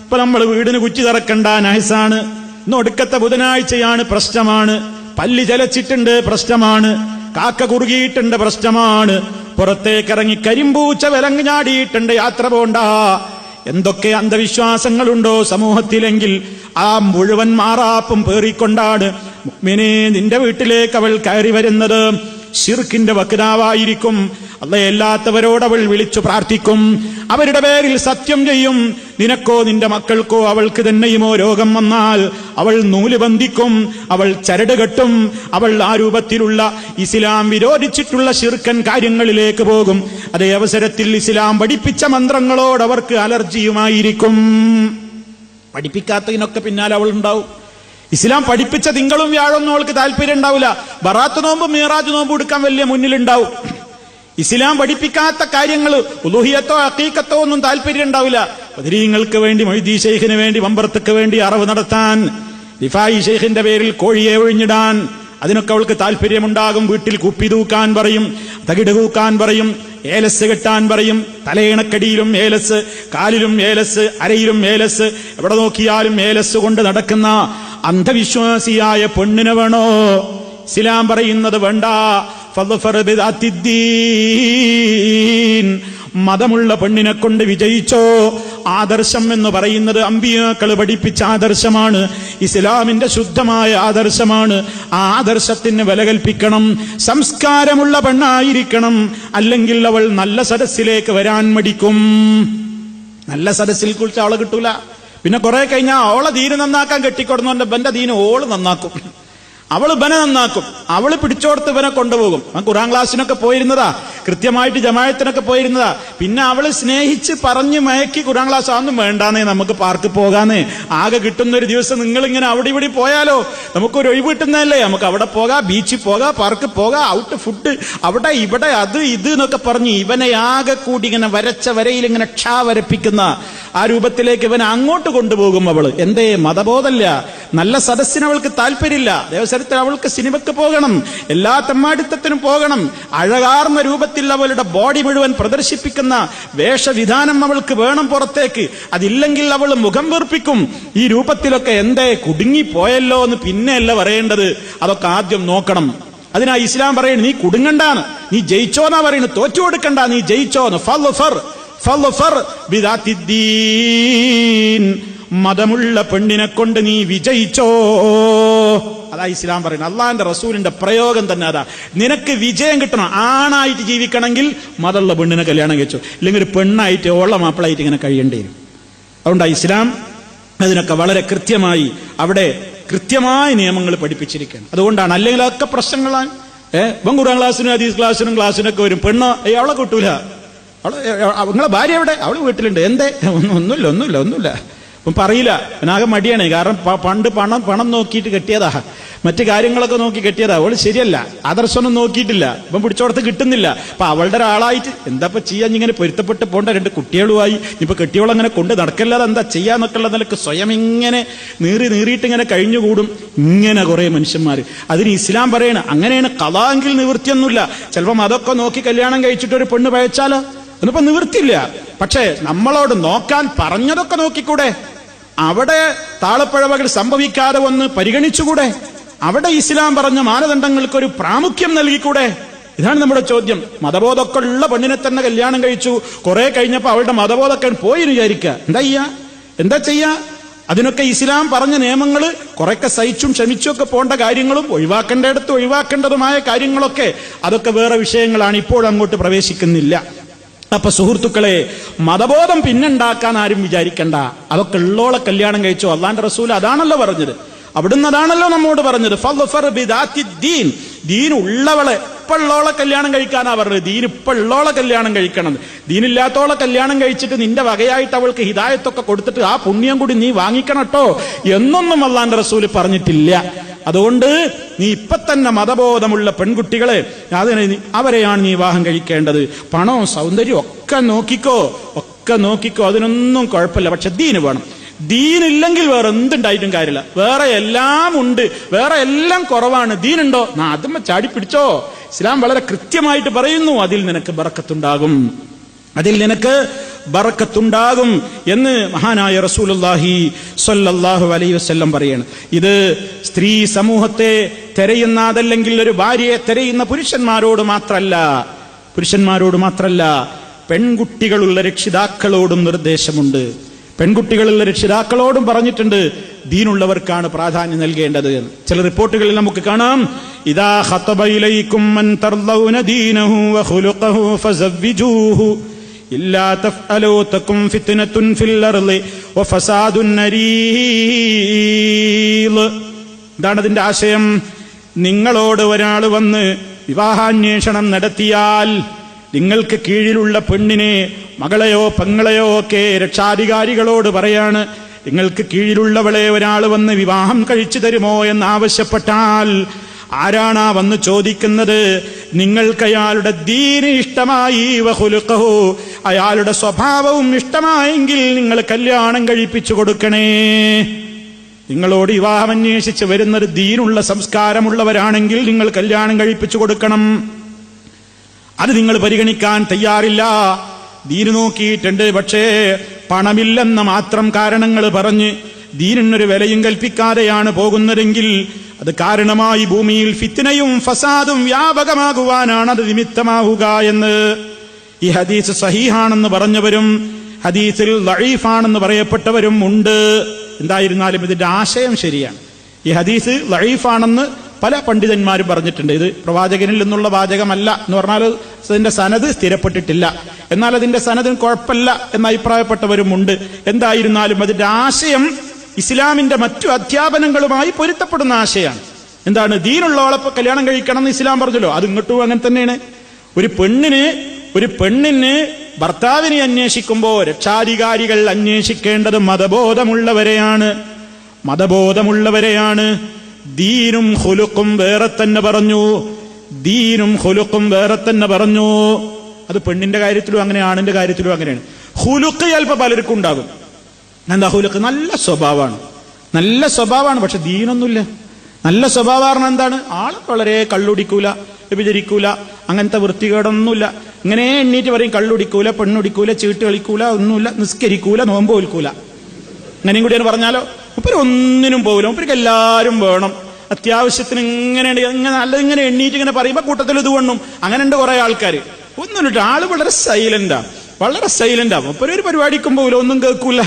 ഇപ്പൊ നമ്മൾ വീടിന് കുറ്റി തറക്കണ്ട, നഹസാണ്, ഇന്ന് ഒടുക്കത്തെ ബുധനാഴ്ചയാണ്, പ്രശ്നമാണ്, പല്ലി ചലച്ചിട്ടുണ്ട്, പ്രശ്നമാണ്, കാക്ക കുറുകിയിട്ടുണ്ട്, പ്രശ്നമാണ്, പുറത്തേക്കിറങ്ങി കരിമ്പൂച്ച വിലങ്ങ് ചാടിയിട്ടുണ്ട്, യാത്ര പോണ്ട. എന്തൊക്കെ അന്ധവിശ്വാസങ്ങളുണ്ടോ സമൂഹത്തിലെങ്കിൽ ആ മുഴുവൻ മാറാപ്പും പേറിക്കൊണ്ടാണ് മുഅ്മിനേ നിന്റെ വീട്ടിലേക്ക് അവൾ കയറി വരുന്നത്. ശിർക്കിന്റെ വക്താവായിരിക്കും. അല്ലാത്തവരോട് അവൾ വിളിച്ചു പ്രാർത്ഥിക്കും, അവരുടെ പേരിൽ സത്യം ചെയ്യും. നിനക്കോ നിന്റെ മക്കൾക്കോ അവൾക്ക് തന്നെയുമോ രോഗം വന്നാൽ അവൾ നൂല് ബന്ധിക്കും, അവൾ ചരട് കെട്ടും, അവൾ ആ രൂപത്തിലുള്ള ഇസ്ലാം വിരോധിച്ചിട്ടുള്ള ശിർക്കൻ കാര്യങ്ങളിലേക്ക് പോകും. അതേ അവസരത്തിൽ ഇസ്ലാം പഠിപ്പിച്ച മന്ത്രങ്ങളോട് അവർക്ക് അലർജിയുമായിരിക്കും. പഠിപ്പിക്കാത്തതിനൊക്കെ പിന്നാലെ അവൾ ഉണ്ടാവും. ഇസ്ലാം പഠിപ്പിച്ച തിങ്കളും വ്യാഴൊന്നും അവൾക്ക് താല്പര്യം ഉണ്ടാവില്ല. ബറാത്ത് നോമ്പ് മീറാജ് നോമ്പ് എടുക്കാൻ വലിയ മുന്നിലുണ്ടാവും. ഇസ്ലാം പഠിപ്പിക്കാത്ത കാര്യങ്ങൾ, ഉലൂഹിയത്തോ അഖീഖത്തോ ഒന്നും താല്പര്യം ഉണ്ടാവില്ല. ബദരീങ്ങൾക്ക് വേണ്ടി, മൊയ്തീ ശൈഖിന് വേണ്ടി, മമ്പറത്തക്ക് വേണ്ടി അറവ് നടത്താൻ, റിഫായി ശൈഖിന്റെ പേരിൽ കോഴിയെ ഒഴിഞ്ഞിടാൻ, അതിനൊക്കെ അവൾക്ക് താല്പര്യമുണ്ടാകും. വീട്ടിൽ കുപ്പി തൂക്കാൻ പറയും, തകിട് തൂക്കാൻ പറയും, ഏലസ് കെട്ടാൻ പറയും. തലയിണക്കടിയിലും ഏലസ്, കാലിലും ഏലസ്, അരയിലും ഏലസ്, എവിടെ നോക്കിയാലും ഏലസ് കൊണ്ട് നടക്കുന്ന അന്ധവിശ്വാസിയായ പെണ്ണിനെ വേണോ? ഇസ്ലാം പറയുന്നത് വേണ്ട. ഫദ്ഫർ ബിദാത്തിദ്ദീൻ, മതമുള്ള പെണ്ണിനെ കൊണ്ട് വിജയിച്ചോ. ആദർശം എന്ന് പറയുന്നത് അമ്പിയാക്കൾ പഠിപ്പിച്ച ആദർശമാണ്, ഇസ്ലാമിന്റെ ശുദ്ധമായ ആദർശമാണ്. ആ ആദർശത്തിന് വില കൽപ്പിക്കണം. സംസ്കാരമുള്ള പെണ്ണായിരിക്കണം, അല്ലെങ്കിൽ അവൾ നല്ല സദസ്സിലേക്ക് വരാൻ മടിക്കും. നല്ല സദസ്സിൽ കുറിച്ച് അവളെ കിട്ടൂല. പിന്നെ കുറെ കഴിഞ്ഞാൽ അവളെ ദീന് നന്നാക്കാൻ കെട്ടിക്കൊടുന്നുണ്ട്, ബന്റെ ദീന് ഓള് നന്നാക്കും, അവള് ബനെ നന്നാക്കും, അവള് പിടിച്ചോടത്ത് ബനെ കൊണ്ടുപോകും. ഖുർആൻ ക്ലാസ്സിനൊക്കെ പോയിരുന്നതാ, കൃത്യമായിട്ട് ജമാഅത്തിനൊക്കെ പോയിരുന്നതാ. പിന്നെ അവള് സ്നേഹിച്ച് പറഞ്ഞ് മയക്കി ഖുർആൻ ക്ലാസ് അതൊന്നും വേണ്ടാന്നേ, നമുക്ക് പാർക്ക് പോകാന്നേ, ആകെ കിട്ടുന്ന ഒരു ദിവസം നിങ്ങളിങ്ങനെ അവിടെ ഇവിടെ പോയാലോ, നമുക്കൊരു ഒഴിവ് കിട്ടുന്നതല്ലേ, നമുക്ക് അവിടെ പോകാം, ബീച്ചിൽ പോകാം, പാർക്ക് പോകാം, ഔട്ട് ഫുഡ് അവിടെ ഇവിടെ അത് ഇത് എന്നൊക്കെ പറഞ്ഞ് ഇവനെ ആകെ കൂടി ഇങ്ങനെ വരച്ച വരയിൽ ഇങ്ങനെ വരപ്പിക്കുന്ന ആ രൂപത്തിലേക്ക് ഇവനെ അങ്ങോട്ട് കൊണ്ടുപോകും അവള്. എന്തേ? മതബോധമില്ല, നല്ല സദസ്സിന് അവൾക്ക് താല്പര്യമില്ല. ദേവസരത്തിൽ അവൾക്ക് സിനിമക്ക് പോകണം, എല്ലാ തെമ്മാടിത്തത്തിനും പോകണം, അഴകാർന്ന രൂപത്തിൽ അവളുടെ ബോഡി മുഴുവൻ പ്രദർശിപ്പിക്കുന്ന വേഷവിധാനം അവൾക്ക് വേണം പുറത്തേക്ക്. അതില്ലെങ്കിൽ അവൾ മുഖം വീർപ്പിക്കും. ഈ രൂപത്തിലൊക്കെ എന്തേ കുടുങ്ങിപ്പോയല്ലോ എന്ന് പിന്നെയല്ല പറയേണ്ടത്, അതൊക്കെ ആദ്യം നോക്കണം. അതിനാ ഇസ്ലാം പറയുന്നത് നീ കുടുങ്ങണ്ടാണ്, നീ ജയിച്ചോന്നാ പറയുന്നത്, തോറ്റു കൊടുക്കണ്ട, നീ ജയിച്ചോന്ന്. ഫദ്ഫർ ബിദാത്തിദ്ദീൻ, മതമുള്ള പെണ്ണിനെ കൊണ്ട് നീ വിജയിച്ചോ. അതാ ഇസ്ലാം പറയുന്നത്. അള്ളാഹിന്റെ റസൂലിന്റെ പ്രയോഗം തന്നെ അതാ. നിനക്ക് വിജയം കിട്ടണം, ആണായിട്ട് ജീവിക്കണമെങ്കിൽ മതമുള്ള പെണ്ണിനെ കല്യാണം കഴിച്ചു, ഇല്ലെങ്കിൽ ഒരു പെണ്ണായിട്ട് ഓള മാപ്പിളായിട്ട് ഇങ്ങനെ കഴിയേണ്ടി വരും. അതുകൊണ്ടാ ഇസ്ലാം അതിനൊക്കെ വളരെ കൃത്യമായി അവിടെ കൃത്യമായ നിയമങ്ങൾ പഠിപ്പിച്ചിരിക്കുകയാണ്. അതുകൊണ്ടാണ്, അല്ലെങ്കിൽ അതൊക്കെ പ്രശ്നങ്ങളാണ്. ഇപ്പം ഖുർആൻ ക്ലാസ്സിനും ഹദീസ് ക്ലാസ്സിനൊക്കെ വരും, പെണ്ണ് അവളെ കിട്ടൂല, നിങ്ങളെ ഭാര്യ എവിടെ? അവള് വീട്ടിലുണ്ട്. എന്തേ? ഒന്നുമില്ല അപ്പം പറയില്ല. അവനാകെ മടിയാണ്. കാരണം പണ്ട് പണം നോക്കിയിട്ട് കെട്ടിയതാ, മറ്റു കാര്യങ്ങളൊക്കെ നോക്കി കെട്ടിയതാ. അവള് ശരിയല്ല, ആദർശമൊന്നും നോക്കിയിട്ടില്ല, ഇപ്പം പിടിച്ചോടത്ത് കിട്ടുന്നില്ല. അപ്പൊ അവളുടെ ഒരാളായിട്ട് എന്താ ചെയ്യാൻ, ഇങ്ങനെ പൊരുത്തപ്പെട്ട് പോണ്ട, രണ്ട് കുട്ടികളുമായി ഇപ്പൊ കെട്ടിയോളങ്ങനെ കൊണ്ട് നടക്കല്ലാതെ എന്താ ചെയ്യാന്നൊക്കെ ഉള്ള നിലക്ക് സ്വയം ഇങ്ങനെ നീറിയിട്ട് ഇങ്ങനെ കഴിഞ്ഞുകൂടും. ഇങ്ങനെ കുറെ മനുഷ്യന്മാര്. അതിന് ഇസ്ലാം പറയണ അങ്ങനെയാണ്. ഖളാങ്കിൽ നിവൃത്തിയൊന്നുമില്ല. ചിലപ്പം അതൊക്കെ നോക്കി കല്യാണം കഴിച്ചിട്ട് ഒരു പെണ്ണ് പഴച്ചാലോ, എന്നിപ്പോ നിവൃത്തിയില്ല. പക്ഷേ നമ്മളോട് നോക്കാൻ പറഞ്ഞതൊക്കെ നോക്കിക്കൂടെ? അവിടെ താളപ്പിഴവുകൾ സംഭവിക്കാതെ ഒന്ന് പരിഗണിച്ചുകൂടെ? അവിടെ ഇസ്ലാം പറഞ്ഞ മാനദണ്ഡങ്ങൾക്കൊരു പ്രാമുഖ്യം നൽകിക്കൂടെ? ഇതാണ് നമ്മുടെ ചോദ്യം. മതബോധമൊക്കെ ഉള്ള പെണ്ണിനെ തന്നെ കല്യാണം കഴിച്ചു, കുറെ കഴിഞ്ഞപ്പോ അവളുടെ മതബോധമൊക്കെ പോയി വിചാരിക്കുക, എന്താ ചെയ്യാ? അതിനൊക്കെ ഇസ്ലാം പറഞ്ഞ നിയമങ്ങൾ കുറെയൊക്കെ സഹിച്ചും ക്ഷമിച്ചും ഒക്കെ പോകേണ്ട കാര്യങ്ങളും ഒഴിവാക്കേണ്ടയിടത്ത് ഒഴിവാക്കേണ്ടതുമായ കാര്യങ്ങളൊക്കെ അതൊക്കെ വേറെ വിഷയങ്ങളാണ്. ഇപ്പോൾ അങ്ങോട്ട് പ്രവേശിക്കുന്നില്ല. അപ്പൊ സുഹൃത്തുക്കളെ, മതബോധം പിന്നുണ്ടാക്കാൻ ആരും വിചാരിക്കണ്ട. അതൊക്കെ ഉള്ളോളെ കല്യാണം കഴിച്ചോ. അള്ളാന്റെ റസൂൽ അതാണല്ലോ പറഞ്ഞത്. അവിടുന്ന് അതാണല്ലോ നമ്മോട് പറഞ്ഞത്. ഫദ്ഫർ ബിദാത്തി ദീൻ, ദീൻ ഉള്ളവളെ ഇപ്പുള്ളോളെ കല്യാണം കഴിക്കാനാ പറഞ്ഞത്. ദീൻ ഇപ്പുള്ളോളെ കല്യാണം കഴിക്കണം. ദീനില്ലാത്തോളെ കല്യാണം കഴിച്ചിട്ട് നിന്റെ വകയായിട്ട് അവൾക്ക് ഹിദായത്തൊക്കെ കൊടുത്തിട്ട് ആ പുണ്യം കൂടി നീ വാങ്ങിക്കണട്ടോ എന്നൊന്നും അള്ളാന്റെ റസൂല് പറഞ്ഞിട്ടില്ല. അതുകൊണ്ട് നീ ഇപ്പൊ തന്നെ മതബോധമുള്ള പെൺകുട്ടികളെ അവരെയാണ് നീ വിവാഹം കഴിക്കേണ്ടത്. പണവും സൗന്ദര്യം ഒക്കെ നോക്കിക്കോ, അതിനൊന്നും കുഴപ്പമില്ല. പക്ഷെ ദീന് വേണം. ദീനില്ലെങ്കിൽ വേറെ എന്തുണ്ടായിട്ടും കാര്യമില്ല. വേറെ എല്ലാം ഉണ്ട്, വേറെ എല്ലാം കുറവാണ്. ദീനുണ്ടോ, അതും ചാടിപ്പിടിച്ചോ. ഇസ്ലാം വളരെ കൃത്യമായിട്ട് പറയുന്നു, അതിൽ നിനക്ക് ബറക്കത്തുണ്ടാകും എന്ന് മഹാനായ റസൂലുള്ളാഹി സ്വല്ലല്ലാഹു അലൈഹി വസല്ലം പറയാണ്. ഇത് സ്ത്രീ സമൂഹത്തെ തെരയുന്ന, അതല്ലെങ്കിൽ ഒരു ഭാര്യയെ തെരയുന്ന പുരുഷന്മാരോട് മാത്രല്ല പെൺകുട്ടികളുള്ള രക്ഷിതാക്കളോടും നിർദ്ദേശമുണ്ട്. പെൺകുട്ടികളുള്ള രക്ഷിതാക്കളോടും പറഞ്ഞിട്ടുണ്ട്, ദീനുള്ളവർക്കാണ് പ്രാധാന്യം നൽകേണ്ടത്. ചില റിപ്പോർട്ടുകളിൽ നമുക്ക് കാണാം, ഇദാ ഖതബ ഇലൈകും മൻ തർളൗന ദീനഹു വഖുലുഖഹു ഫസവ്വിജൂഹു ഇല്ലാ തഫ്അലൂ തകും ഫിത്നത്തുൻ ഫിൽ അർളി വഫസാദുൻ നരീൽ. എന്താണ് അതിന്റെ ആശയം? നിങ്ങളോട് ഒരാൾ വന്ന് വിവാഹാന്വേഷണം നടത്തിയാൽ നിങ്ങൾക്ക് കീഴിലുള്ള പെണ്ണിനെ, മകളെയോ പെങ്ങളെയോ ഒക്കെ രക്ഷാധികാരികളോട് പറയാണ്, നിങ്ങൾക്ക് കീഴിലുള്ളവളെ ഒരാൾ വന്ന് വിവാഹം കഴിച്ചു തരുമോ എന്നാവശ്യപ്പെട്ടാൽ ആരാണാ വന്ന് ചോദിക്കുന്നത്? നിങ്ങൾക്ക് അയാളുടെ ദീന് ഇഷ്ടമായി, വഖുലുഖഹു, അയാളുടെ സ്വഭാവവും ഇഷ്ടമായെങ്കിൽ നിങ്ങൾ കല്യാണം കഴിപ്പിച്ചു കൊടുക്കണേ. നിങ്ങളോട് വിവാഹം അന്വേഷിച്ച് വരുന്നത് ദീനുള്ള സംസ്കാരമുള്ളവരാണെങ്കിൽ നിങ്ങൾ കല്യാണം കഴിപ്പിച്ചു കൊടുക്കണം. അത് നിങ്ങൾ പരിഗണിക്കാൻ തയ്യാറില്ല. ദീന് നോക്കിയിട്ടുണ്ട്, പക്ഷേ പണമില്ലെന്ന മാത്രം കാരണങ്ങൾ പറഞ്ഞ് ദീനിനൊരു വിലയും കൽപ്പിക്കാതെയാണ് പോകുന്നതെങ്കിൽ അത് കാരണമായി ഭൂമിയിൽ ഫിത്നയും ഫസാദും വ്യാപകമാകുവാനാണ് അത് നിമിത്തമാവുക എന്ന് ഈ ഹദീസ് സഹീഹാണെന്ന് പറഞ്ഞവരും ഹദീസിൽ ലഈഫാണെന്ന് പറയപ്പെട്ടവരും ഉണ്ട്. എന്തായിരുന്നാലും ഇതിന്റെ ആശയം ശരിയാണ്. ഈ ഹദീസ് ലഈഫാണെന്ന് പല പണ്ഡിതന്മാരും പറഞ്ഞിട്ടുണ്ട്. ഇത് പ്രവാചകനിൽ നിന്നുള്ള വാചകമല്ല എന്ന് പറഞ്ഞാൽ അതിന്റെ സനത് സ്ഥിരപ്പെട്ടിട്ടില്ല. എന്നാൽ അതിന്റെ സനദിന് കുഴപ്പമില്ല എന്ന് അഭിപ്രായപ്പെട്ടവരും ഉണ്ട്. എന്തായിരുന്നാലും അതിന്റെ ആശയം ഇസ്ലാമിന്റെ മറ്റു അധ്യാപനങ്ങളുമായി പൊരുത്തപ്പെടുന്ന ആശയമാണ്. എന്താണ്? ദീനുള്ളവളെ കല്യാണം കഴിക്കണം എന്ന് ഇസ്ലാം പറഞ്ഞല്ലോ. അത് ഇങ്ങോട്ടും അങ്ങനെ തന്നെയാണ്. ഒരു പെണ്ണിന് ഭർത്താവിനെ അന്വേഷിക്കുമ്പോൾ രക്ഷാധികാരികൾ അന്വേഷിക്കേണ്ടത് മതബോധമുള്ളവരെയാണ്. ദീനും ഖുലുഖും വേറെ തന്നെ പറഞ്ഞു. അത് പെണ്ണിന്റെ കാര്യത്തിലും അങ്ങനെ, ആണിന്റെ കാര്യത്തിലും അങ്ങനെയാണ്. ഖുലുഖ് ചിലപ്പോൾ പലർക്കും ഉണ്ടാകും. എന്താ ഖുലുഖ്? നല്ല സ്വഭാവമാണ്, പക്ഷെ ദീനൊന്നുമില്ല. നല്ല സ്വഭാവം എന്താണ്? ആള് വളരെ കള്ളുടിക്കൂല, വ്യഭിചരിക്കൂല, അങ്ങനത്തെ വൃത്തികേടൊന്നുമില്ല. ഇങ്ങനെ എണ്ണീറ്റ് പറയും, കള്ളുടിക്കൂല, പെണ്ണുടിക്കൂല, ചീട്ട് കളിക്കൂല, ഒന്നുമില്ല, നിസ്കരിക്കൂല, നോമ്പ് നോൽക്കൂല. അങ്ങനെയും കൂടിയാണ് പറഞ്ഞാലോ. മുപ്പര് ഒന്നിനും പോകില്ല. മുപ്പർക്ക് എല്ലാവരും വേണം. അത്യാവശ്യത്തിന് ഇങ്ങനെ എണ്ണീറ്റ് ഇങ്ങനെ പറയുമ്പോ കൂട്ടത്തിൽ ഇത് വേണം. അങ്ങനെ ഉണ്ട് കുറെ ആൾക്കാർ. ഒന്നും ആള് വളരെ സൈലന്റാ. മുപ്പര് ഒരു പരിപാടിക്കും പോകില്ല, ഒന്നും കേൾക്കൂല.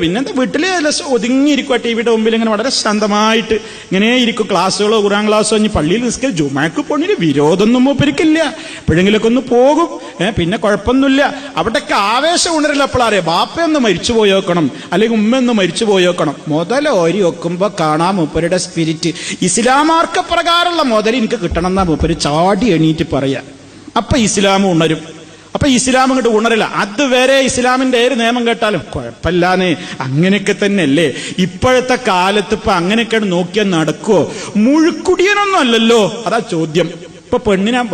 പിന്നെന്താ, വീട്ടില് ഒതുങ്ങിയിരിക്കുക, ടിവിയുടെ മുമ്പിൽ ഇങ്ങനെ വളരെ ശാന്തമായിട്ട് ഇങ്ങനെ ഇരിക്കും. ക്ലാസ്സുകളോ ഖുർആൻ ക്ലാസ്സോ ഇനി പള്ളിയിൽ നിസ്കരിച്ച് ജുമാക്ക് പോണിന് വിരോധമൊന്നും മൂപ്പരിക്കില്ല. എപ്പോഴെങ്കിലൊക്കെ ഒന്ന് പോകും, പിന്നെ കുഴപ്പമൊന്നുമില്ല. അവിടെയൊക്കെ ആവേശം ഉണരില്ല. അപ്പോഴറിയാം ബാപ്പയൊന്ന് മരിച്ചു പോയോക്കണം, അല്ലെങ്കിൽ ഉമ്മയൊന്ന് മരിച്ചു പോയോക്കണം. മുതലോരി വെക്കുമ്പോ കാണാം മൂപ്പരുടെ സ്പിരിറ്റ്. ഇസ്ലാമാർക്ക പ്രകാരമുള്ള മുതൽ എനിക്ക് കിട്ടണം എന്നാ മൂപ്പര് ചാടി എണീറ്റ് പറയാ. അപ്പൊ ഇസ്ലാം ഉണരും. അപ്പൊ ഇസ്ലാം ഇങ്ങോട്ട് ഉണരില്ല. അതുവരെ ഇസ്ലാമിന്റെ ഏത് നിയമം കേട്ടാലും കുഴപ്പമില്ലാന്ന്, അങ്ങനെയൊക്കെ തന്നെയല്ലേ ഇപ്പോഴത്തെ കാലത്ത്. ഇപ്പൊ അങ്ങനെയൊക്കെ നോക്കിയാൽ നടക്കുവോ? മുഴുക്കുടിയനൊന്നും അല്ലല്ലോ, അതാ ചോദ്യം. ഇപ്പൊ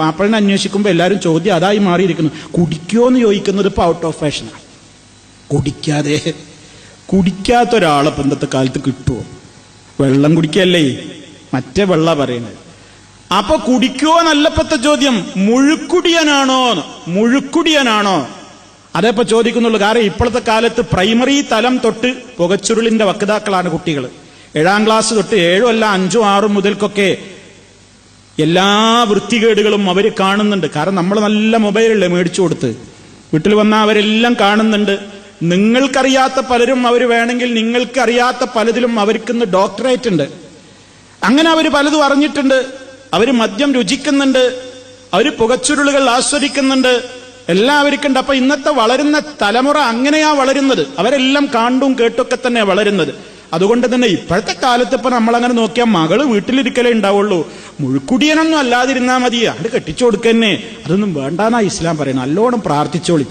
മാപ്പിളിനെ അന്വേഷിക്കുമ്പോ എല്ലാരും ചോദ്യം അതായി മാറിയിരിക്കുന്നു. കുടിക്കോന്ന് ചോദിക്കുന്നത് ഇപ്പൊ ഔട്ട് ഓഫ് ഫാഷനാണ്. കുടിക്കാത്ത ഒരാളെ ഇന്നത്തെ കാലത്ത് കിട്ടുമോ? വെള്ളം കുടിക്കല്ലേ, മറ്റേ വെള്ള പറയുന്നത്. അപ്പൊ കുടിക്കോ നല്ലപ്പത്തെ ചോദ്യം. മുഴുക്കുടിയനാണോ? അതേപ്പോ ചോദിക്കുന്നുള്ളൂ. കാരണം ഇപ്പോഴത്തെ കാലത്ത് പ്രൈമറി തലം തൊട്ട് പുകച്ചുരുളിന്റെ വക്താക്കളാണ് കുട്ടികൾ. 7ാം ക്ലാസ് തൊട്ട് 7 അല്ല 5, 6 മുതൽക്കൊക്കെ എല്ലാ വൃത്തികേടുകളും അവർ കാണുന്നുണ്ട്. കാരണം നമ്മൾ നല്ല മൊബൈലല്ലേ മേടിച്ചു കൊടുത്ത്, വീട്ടിൽ വന്നാൽ അവരെല്ലാം കാണുന്നുണ്ട്. നിങ്ങൾക്കറിയാത്ത പലരും അവർ വേണമെങ്കിൽ നിങ്ങൾക്ക് അറിയാത്ത പലതിലും അവർക്കിന്ന് ഡോക്ടറേറ്റ് ഉണ്ട്. അങ്ങനെ അവർ പലതും അറിഞ്ഞിട്ടുണ്ട്. അവർ മദ്യം രുചിക്കുന്നുണ്ട്, അവർ പുകച്ചുരുളുകൾ ആസ്വദിക്കുന്നുണ്ട്, എല്ലാവർക്കും ഉണ്ട്. അപ്പൊ ഇന്നത്തെ വളരുന്ന തലമുറ അങ്ങനെയാ വളരുന്നത്. അവരെല്ലാം കണ്ടും കേട്ടൊക്കെ തന്നെ വളരുന്നത്. അതുകൊണ്ട് തന്നെ ഇപ്പോഴത്തെ കാലത്ത് ഇപ്പൊ നമ്മളങ്ങനെ നോക്കിയാൽ മകള് വീട്ടിലിരിക്കലേ ഉണ്ടാവുള്ളൂ. മുഴുക്കുടിയനൊന്നും അല്ലാതിരുന്നാ മതി, അത് കെട്ടിച്ചു കൊടുക്കന്നെ. അതൊന്നും വേണ്ടാന്നാ ഇസ്ലാം പറയണം. നല്ലോണം പ്രാർത്ഥിച്ചോളി.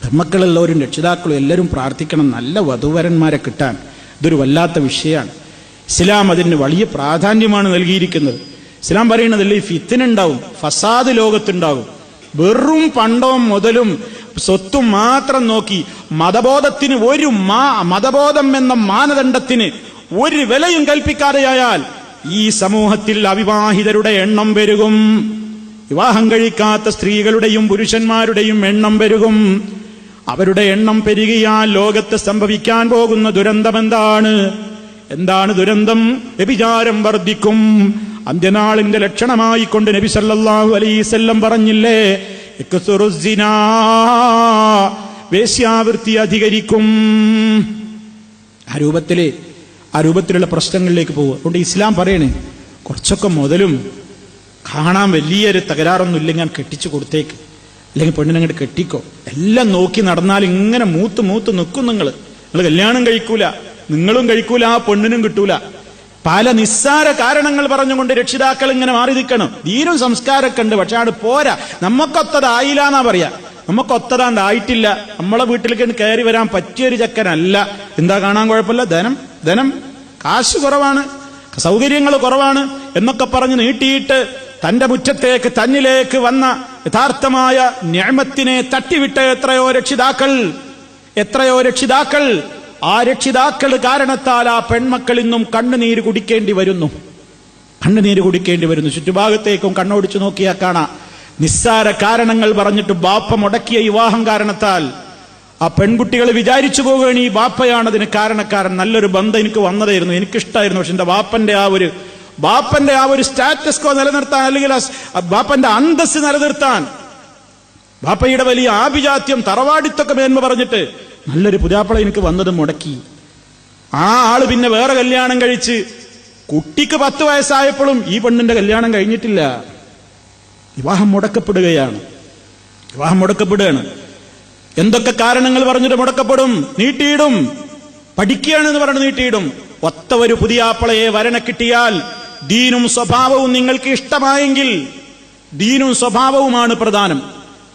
പെൺമക്കളെല്ലാവരും രക്ഷിതാക്കളും എല്ലാവരും പ്രാർത്ഥിക്കണം നല്ല വധുവരന്മാരെ കിട്ടാൻ. ഇതൊരു വല്ലാത്ത വിഷയമാണ്. ഇസ്ലാം അതിന് വലിയ പ്രാധാന്യമാണ് നൽകിയിരിക്കുന്നത്. ഇസ്ലാം പറയുന്നതല്ലേ, ഈ ഫിത്ന ഫസാദ് ലോകത്തുണ്ടാകും. വെറും പണ്ടവും മുതലും സ്വത്തും മാത്രം നോക്കി മതബോധത്തിന് മതബോധം എന്ന മാനദണ്ഡത്തിന് ഒരു വിലയും കൽപ്പിക്കാതെയായാൽ ഈ സമൂഹത്തിൽ അവിവാഹിതരുടെ എണ്ണം പെരുകും. വിവാഹം കഴിക്കാത്ത സ്ത്രീകളുടെയും പുരുഷന്മാരുടെയും എണ്ണം പെരുകും. അവരുടെ എണ്ണം പെരുകിയാൽ ലോകത്ത് സംഭവിക്കാൻ പോകുന്ന ദുരന്തം എന്താണ് ദുരന്തം? വ്യഭിചാരം വർദ്ധിക്കും. അന്ത്യനാളിന്റെ ലക്ഷണമായി കൊണ്ട് നബി സല്ലല്ലാഹു അലൈഹി വസല്ലം പറഞ്ഞില്ലേ, ഇക്സുറുസ്സിനാ, വേശ്യാവൃത്തി അധികരിക്കും. ആ രൂപത്തിലുള്ള പ്രശ്നങ്ങളിലേക്ക് പോകും. അതുകൊണ്ട് ഇസ്ലാം പറയണേ, കുറച്ചൊക്കെ മുതലും കാണാൻ വലിയൊരു തകരാറൊന്നും ഇല്ലെങ്കിൽ കെട്ടിച്ചു കൊടുത്തേക്ക്, അല്ലെങ്കിൽ പെണ്ണിനങ്ങോട്ട് കെട്ടിക്കോ. എല്ലാം നോക്കി നടന്നാൽ ഇങ്ങനെ മൂത്ത് നിൽക്കും. നിങ്ങൾ കല്യാണം കഴിക്കൂല, നിങ്ങളും കഴിക്കൂല, ആ പെണ്ണിനും കിട്ടൂല. പല നിസ്സാര കാരണങ്ങൾ പറഞ്ഞുകൊണ്ട് രക്ഷിതാക്കൾ ഇങ്ങനെ മാറി നിൽക്കണം. ദീനും സംസ്കാരമൊക്കെ ഉണ്ട്, പക്ഷെ അത് പോരാ. നമുക്കൊത്തതായില്ല എന്നാ പറയാ. നമുക്കൊത്തതാണ്ടായിട്ടില്ല. നമ്മളെ വീട്ടിലേക്ക് കയറി വരാൻ പറ്റിയൊരു ചക്കനല്ല. എന്താ കാണാൻ കുഴപ്പമില്ല, ധനം കാശ് കുറവാണ്, സൗകര്യങ്ങൾ കുറവാണ് എന്നൊക്കെ പറഞ്ഞ് നീട്ടിയിട്ട് തന്റെ മുറ്റത്തേക്ക് തന്നിലേക്ക് വന്ന യഥാർത്ഥമായ നിഅമത്തിനെ തട്ടിവിട്ട എത്രയോ രക്ഷിതാക്കൾ ആ രക്ഷിതാക്കൾ കാരണത്താൽ ആ പെൺമക്കൾ ഇന്നും കണ്ണുനീര് കുടിക്കേണ്ടി വരുന്നു. ചുറ്റുഭാഗത്തേക്കും കണ്ണോടിച്ചു നോക്കിയാൽ കാണാം. നിസ്സാര കാരണങ്ങൾ പറഞ്ഞിട്ട് ബാപ്പ മുടക്കിയ വിവാഹം കാരണത്താൽ ആ പെൺകുട്ടികൾ വിചാരിച്ചു പോവുകയാണ് ഈ ബാപ്പയാണ് അതിന് കാരണക്കാരൻ. നല്ലൊരു ബന്ധം എനിക്ക് വന്നതായിരുന്നു, എനിക്കിഷ്ടായിരുന്നു. പക്ഷെ എന്റെ ബാപ്പന്റെ ആ ഒരു സ്റ്റാറ്റസ് കോ നിലനിർത്താൻ, അല്ലെങ്കിൽ ബാപ്പന്റെ അന്തസ് നിലനിർത്താൻ, ബാപ്പയുടെ വലിയ ആഭിജാത്യം തറവാടിത്തൊക്കെ മേന്മ പറഞ്ഞിട്ട് നല്ലൊരു പുതിയാപ്പള എനിക്ക് വന്നത് മുടക്കി. ആ ആള് പിന്നെ വേറെ കല്യാണം കഴിച്ച് കുട്ടിക്ക് 10 വയസ്സായപ്പോഴും ഈ പെണ്ണിന്റെ കല്യാണം കഴിഞ്ഞിട്ടില്ല. വിവാഹം മുടക്കപ്പെടുകയാണ്. എന്തൊക്കെ കാരണങ്ങൾ പറഞ്ഞിട്ട് മുടക്കപ്പെടും, നീട്ടിയിടും. പഠിക്കുകയാണെന്ന് പറഞ്ഞ് നീട്ടിയിടും. ഒത്ത ഒരു പുതിയാപ്പളയെ വരണ കിട്ടിയാൽ ദീനും സ്വഭാവവും നിങ്ങൾക്ക് ഇഷ്ടമായെങ്കിൽ, ദീനും സ്വഭാവവുമാണ് പ്രധാനം,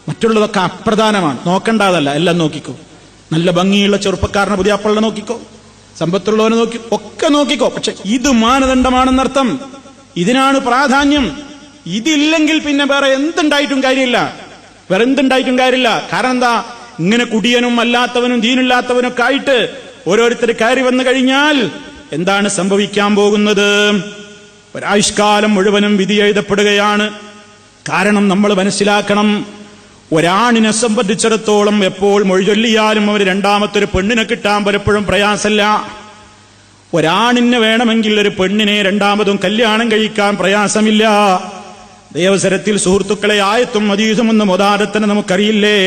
മറ്റുള്ളതൊക്കെ അപ്രധാനമാണ്. നോക്കണ്ടതല്ല, എല്ലാം നോക്കിക്കോ. നല്ല ഭംഗിയുള്ള ചെറുപ്പക്കാരനെ പുതിയാപ്പളെ നോക്കിക്കോ, സമ്പത്തുള്ളവനെ ഒക്കെ നോക്കിക്കോ. പക്ഷെ ഇത് മാനദണ്ഡമാണെന്നർത്ഥം. ഇതിനാണ് പ്രാധാന്യം. ഇതില്ലെങ്കിൽ പിന്നെ വേറെ എന്തുണ്ടായിട്ടും കാര്യമില്ല. കാരണം എന്താ, ഇങ്ങനെ കുടിയനും അല്ലാത്തവനും ദീനില്ലാത്തവനൊക്കെ ആയിട്ട് ഓരോരുത്തർ കയറി വന്നു കഴിഞ്ഞാൽ എന്താണ് സംഭവിക്കാൻ പോകുന്നത്? ഒരായുഷ്കാലം മുഴുവനും വിധി എഴുതപ്പെടുകയാണ്. കാരണം നമ്മൾ മനസ്സിലാക്കണം, ഒരാണിനെ സംബന്ധിച്ചിടത്തോളം എപ്പോൾ മൊഴി ചൊല്ലിയാലും അവർ രണ്ടാമത്തൊരു പെണ്ണിനെ കിട്ടാൻ പലപ്പോഴും പ്രയാസമല്ല. ഒരാണിന് വേണമെങ്കിൽ ഒരു പെണ്ണിനെ രണ്ടാമതും കല്യാണം കഴിക്കാൻ പ്രയാസമില്ല. ദേവസരത്തിൽ സുഹൃത്തുക്കളെ ആയത്തും ഹദീസും ഒന്നും ഓതാതെ നമുക്കറിയില്ലേ?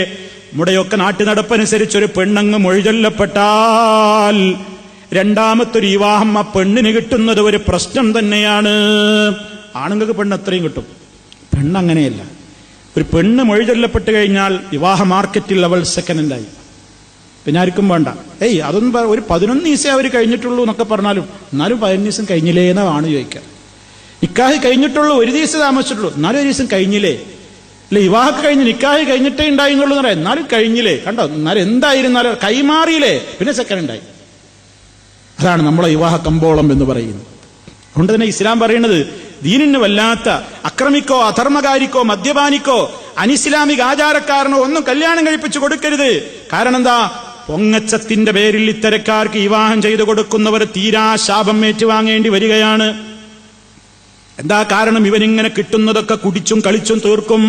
നമ്മുടെയൊക്കെ നാട്ടുനടപ്പനുസരിച്ചൊരു പെണ്ണങ്ങ് മൊഴി ചൊല്ലപ്പെട്ടാൽ രണ്ടാമത്തൊരു വിവാഹം ആ പെണ്ണിന് കിട്ടുന്നത് ഒരു പ്രശ്നം തന്നെയാണ്. ആണുങ്ങൾക്ക് പെണ്ണ് അത്രയും കിട്ടും, പെണ്ണങ്ങനെയല്ല. ഒരു പെണ്ണ് മൊഴി ചൊല്ലപ്പെട്ട് കഴിഞ്ഞാൽ വിവാഹ മാർക്കറ്റിൽ അവൾ സെക്കൻഡായി, പിന്നെ ആർക്കും വേണ്ട. അതൊന്നും ഒരു 11 ദിവസം അവർ കഴിഞ്ഞിട്ടുള്ളൂ എന്നൊക്കെ പറഞ്ഞാലും എന്നാലും 15 ദിവസം കഴിഞ്ഞില്ലേ എന്നാണ് ചോദിക്കുക. നിക്കാഹ് കഴിഞ്ഞിട്ടുള്ളൂ, 1 ദിവസം താമസിച്ചിട്ടുള്ളൂ, എന്നാലും 1 ദിവസം കഴിഞ്ഞില്ലേ? അല്ലെ, വിവാഹം കഴിഞ്ഞ് നിക്കാഹ് കഴിഞ്ഞിട്ടേ ഉണ്ടായിരുന്നുള്ളൂ എന്ന് പറയാം, എന്നാലും കഴിഞ്ഞില്ലേ? കണ്ടോ, എന്നാലും എന്തായിരുന്നാലും കൈമാറിയില്ലേ, പിന്നെ സെക്കൻഡ് ഉണ്ടായി. അതാണ് നമ്മളെ വിവാഹ കമ്പോളം എന്ന് പറയുന്നത്. അതുകൊണ്ട് തന്നെ ഇസ്ലാം പറയുന്നത്, ദീനിന് വല്ലാത്ത അക്രമിക്കോ അധർമ്മകാരിക്കോ മദ്യപാനിക്കോ അനിസ്ലാമിക ആചാരക്കാരനോ ഒന്നും കല്യാണം കഴിപ്പിച്ചു കൊടുക്കരുത്. കാരണം എന്താ, പൊങ്ങച്ചത്തിന്റെ പേരിൽ ഇത്തരക്കാർക്ക് വിവാഹം ചെയ്തു കൊടുക്കുന്നവർ തീരാ ശാപം ഏറ്റുവാങ്ങേണ്ടി വരികയാണ്. എന്താ കാരണം? ഇവനിങ്ങനെ കിട്ടുന്നതൊക്കെ കുടിച്ചും കളിച്ചും തീർക്കും.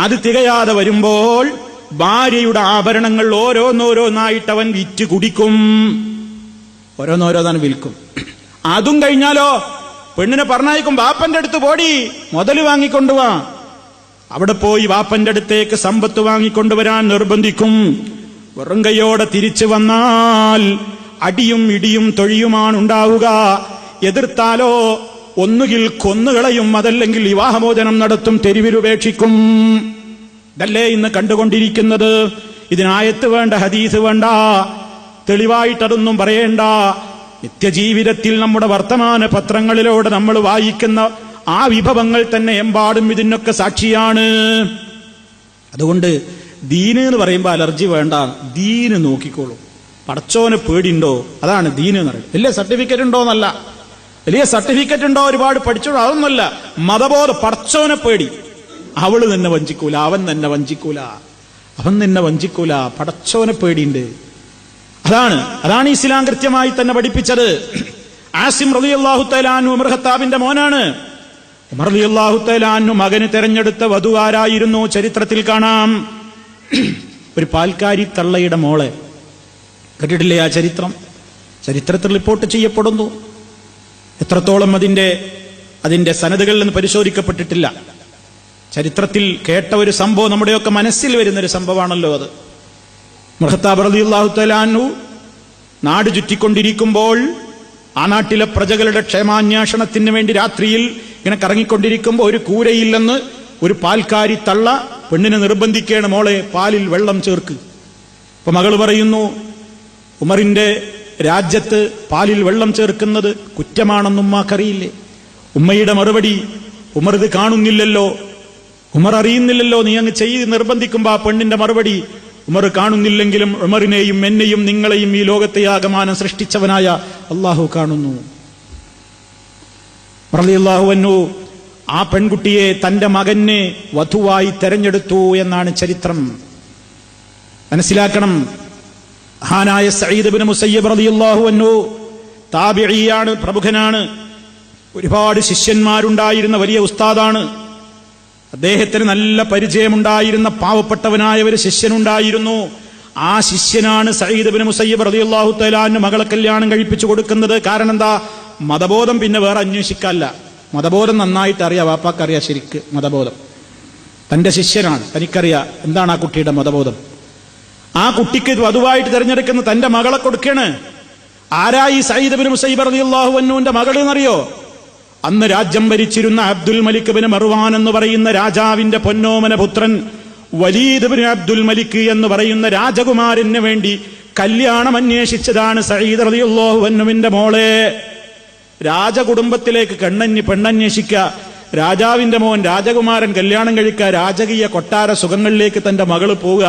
അത് തികയാതെ വരുമ്പോൾ ഭാര്യയുടെ ആഭരണങ്ങൾ ഓരോന്നോരോന്നായിട്ട് അവൻ വിറ്റ് കുടിക്കും, ഓരോന്നോരോന്നാണ് വിൽക്കും. അതും കഴിഞ്ഞാലോ പെണ്ണിനെ പറഞ്ഞയക്കും, ബാപ്പന്റെ അടുത്ത് പോടി മുതല് വാങ്ങിക്കൊണ്ടുവാ. അവിടെ പോയി വാപ്പന്റെ അടുത്തേക്ക് സമ്പത്ത് വാങ്ങിക്കൊണ്ടുവരാൻ നിർബന്ധിക്കും. വെറും കൈയോടെ തിരിച്ചു വന്നാൽ അടിയും ഇടിയും തൊഴിയുമാണ് ഉണ്ടാവുക. എതിർത്താലോ ഒന്നുകിൽ കൊന്നുകളയും, അതല്ലെങ്കിൽ വിവാഹമോചനം നടത്തും, തെരുവിലുപേക്ഷിക്കും. ഇതല്ലേ ഇന്ന് കണ്ടുകൊണ്ടിരിക്കുന്നത്. ഇതിനായത്ത് വേണ്ട, ഹദീസ് വേണ്ട, തെളിവായിട്ടതൊന്നും പറയേണ്ട. നിത്യജീവിതത്തിൽ നമ്മുടെ വർത്തമാന പത്രങ്ങളിലൂടെ നമ്മൾ വായിക്കുന്ന ആ വിഭവങ്ങൾ തന്നെ എമ്പാടും ഇതിനൊക്കെ സാക്ഷിയാണ്. അതുകൊണ്ട് ദീന് എന്ന് പറയുമ്പോൾ അലർജി വേണ്ട, ദീന് നോക്കിക്കോളൂ. പടച്ചോനെ പേടിയുണ്ടോ, അതാണ് ദീന് എന്ന് പറയുന്നത്. വലിയ സർട്ടിഫിക്കറ്റ് ഉണ്ടോ എന്നല്ല, വലിയ സർട്ടിഫിക്കറ്റ് ഉണ്ടോ, ഒരുപാട് പഠിച്ചോളൂ, അതൊന്നുമല്ല. മതബോധം, പടച്ചോനെ പേടി. അവള് നിന്നെ വഞ്ചിക്കൂല, അവൻ നിന്നെ വഞ്ചിക്കൂല, അവൻ നിന്നെ വഞ്ചിക്കൂല, പടച്ചോനെ പേടിയുണ്ട്. അതാണ് ഇസ്ലാം കൃത്യമായി തന്നെ പഠിപ്പിച്ചത്. ആസിം റളിയല്ലാഹു തആല അൻഹു ഉമർ ഖത്താബിന്റെ മോനാണ്. ഉമർ റളിയല്ലാഹു തആല അൻഹു മകന് തെരഞ്ഞെടുത്ത വധു ആരായിരുന്നു? ചരിത്രത്തിൽ കാണാം, ഒരു പാൽക്കാരി തള്ളയുടെ മോളെ. കേട്ടിട്ടില്ലേ ആ ചരിത്രം? ചരിത്രത്തിൽ റിപ്പോർട്ട് ചെയ്യപ്പെടുന്നു. എത്രത്തോളം അതിന്റെ സനദുകളിൽ നിന്ന് പരിശോധിക്കപ്പെട്ടിട്ടില്ല. ചരിത്രത്തിൽ കേട്ട ഒരു സംഭവം, നമ്മുടെയൊക്കെ മനസ്സിൽ വരുന്നൊരു സംഭവമാണല്ലോ അത്. ഉമർ ഖത്താബ് റളിയല്ലാഹു തആല അൻഹു നാട് ചുറ്റിക്കൊണ്ടിരിക്കുമ്പോൾ, ആ നാട്ടിലെ പ്രജകളുടെ ക്ഷേമാന്വേഷണത്തിന് വേണ്ടി രാത്രിയിൽ ഇങ്ങനെ കറങ്ങിക്കൊണ്ടിരിക്കുമ്പോൾ ഒരു കൂരയില്ലെന്ന് ഒരു പാൽക്കാരി തള്ള പെണ്ണിനെ നിർബന്ധിക്കുകയാണ്, മോളെ പാലിൽ വെള്ളം ചേർക്ക്. അപ്പൊ മകള് പറയുന്നു, ഉമറിന്റെ രാജ്യത്ത് പാലിൽ വെള്ളം ചേർക്കുന്നത് കുറ്റമാണെന്ന് ഉമ്മാക്കറിയില്ലേ? ഉമ്മയുടെ മറുപടി, ഉമർ ഇത് കാണുന്നില്ലല്ലോ, ഉമർ അറിയുന്നില്ലല്ലോ, നീ അങ്ങ് ചെയ്ത് നിർബന്ധിക്കുമ്പോ ആ പെണ്ണിന്റെ മറുപടി, ഉമർ കാണുന്നില്ലെങ്കിലും ഉമറിനെയും എന്നെയും നിങ്ങളെയും ഈ ലോകത്തെ ആകമാനം സൃഷ്ടിച്ചവനായ അള്ളാഹു കാണുന്നു. റളിയല്ലാഹു അൻഹു ആ പെൺകുട്ടിയെ തന്റെ മകനെ വധുവായി തെരഞ്ഞെടുത്തു എന്നാണ് ചരിത്രം. മനസ്സിലാക്കണം, മഹാനായ സഈദ് ഇബ്നു മുസയ്യിബ് റളിയല്ലാഹു അൻഹു താബിഈയാണ്, പ്രമുഖനാണ്. ഒരുപാട് ശിഷ്യന്മാരുണ്ടായിരുന്ന വലിയ ഉസ്താദാണ്. അദ്ദേഹത്തിന് നല്ല പരിചയമുണ്ടായിരുന്ന പാവപ്പെട്ടവനായ ഒരു ശിഷ്യനുണ്ടായിരുന്നു. ആ ശിഷ്യനാണ് സഈദ് ഇബ്നു മുസയ്യിബ് റളിയല്ലാഹു തആല അൻഹു മകളെ കല്യാണം കഴിപ്പിച്ചു കൊടുക്കുന്നത്. കാരണം എന്താ? മതബോധം പിന്നെ വേറെ അന്വേഷിക്കാല്ല. മതബോധം നന്നായിട്ട് അറിയാം, വാപ്പാക്കറിയാം ശരിക്ക് മതബോധം. തന്റെ ശിഷ്യനാണ്, തനിക്കറിയാം എന്താണ് ആ കുട്ടിയുടെ മതബോധം. ആ കുട്ടിക്ക് വധുവായിട്ട് തിരഞ്ഞെടുക്കുന്ന തന്റെ മകളെ കൊടുക്കാണ്. ആരായി സഈദ് ഇബ്നു മുസയ്യിബ് റളിയല്ലാഹു അൻഹുവിന്റെ മകൾ എന്നറിയോ? അന്ന് രാജ്യം ഭരിച്ചിരുന്ന അബ്ദുൽ മലിക് ബിൻ മർവാൻ എന്ന് പറയുന്ന രാജാവിന്റെ പൊന്നോമന പുത്രൻ വലീദ് ബിൻ അബ്ദുൽ മലിക് എന്ന് പറയുന്ന രാജകുമാരന് വേണ്ടി കല്യാണം അന്വേഷിച്ചതാണ് സഈദ് റളിയല്ലാഹു അൻഹുവിന്റെ മോളെ. രാജകുടുംബത്തിലേക്ക് പെണ്ണന്വേഷിക്കുക, രാജാവിന്റെ മോൻ രാജകുമാരൻ കല്യാണം കഴിക്കുക, രാജകീയ കൊട്ടാര സുഖങ്ങളിലേക്ക് തന്റെ മകള് പോവുക.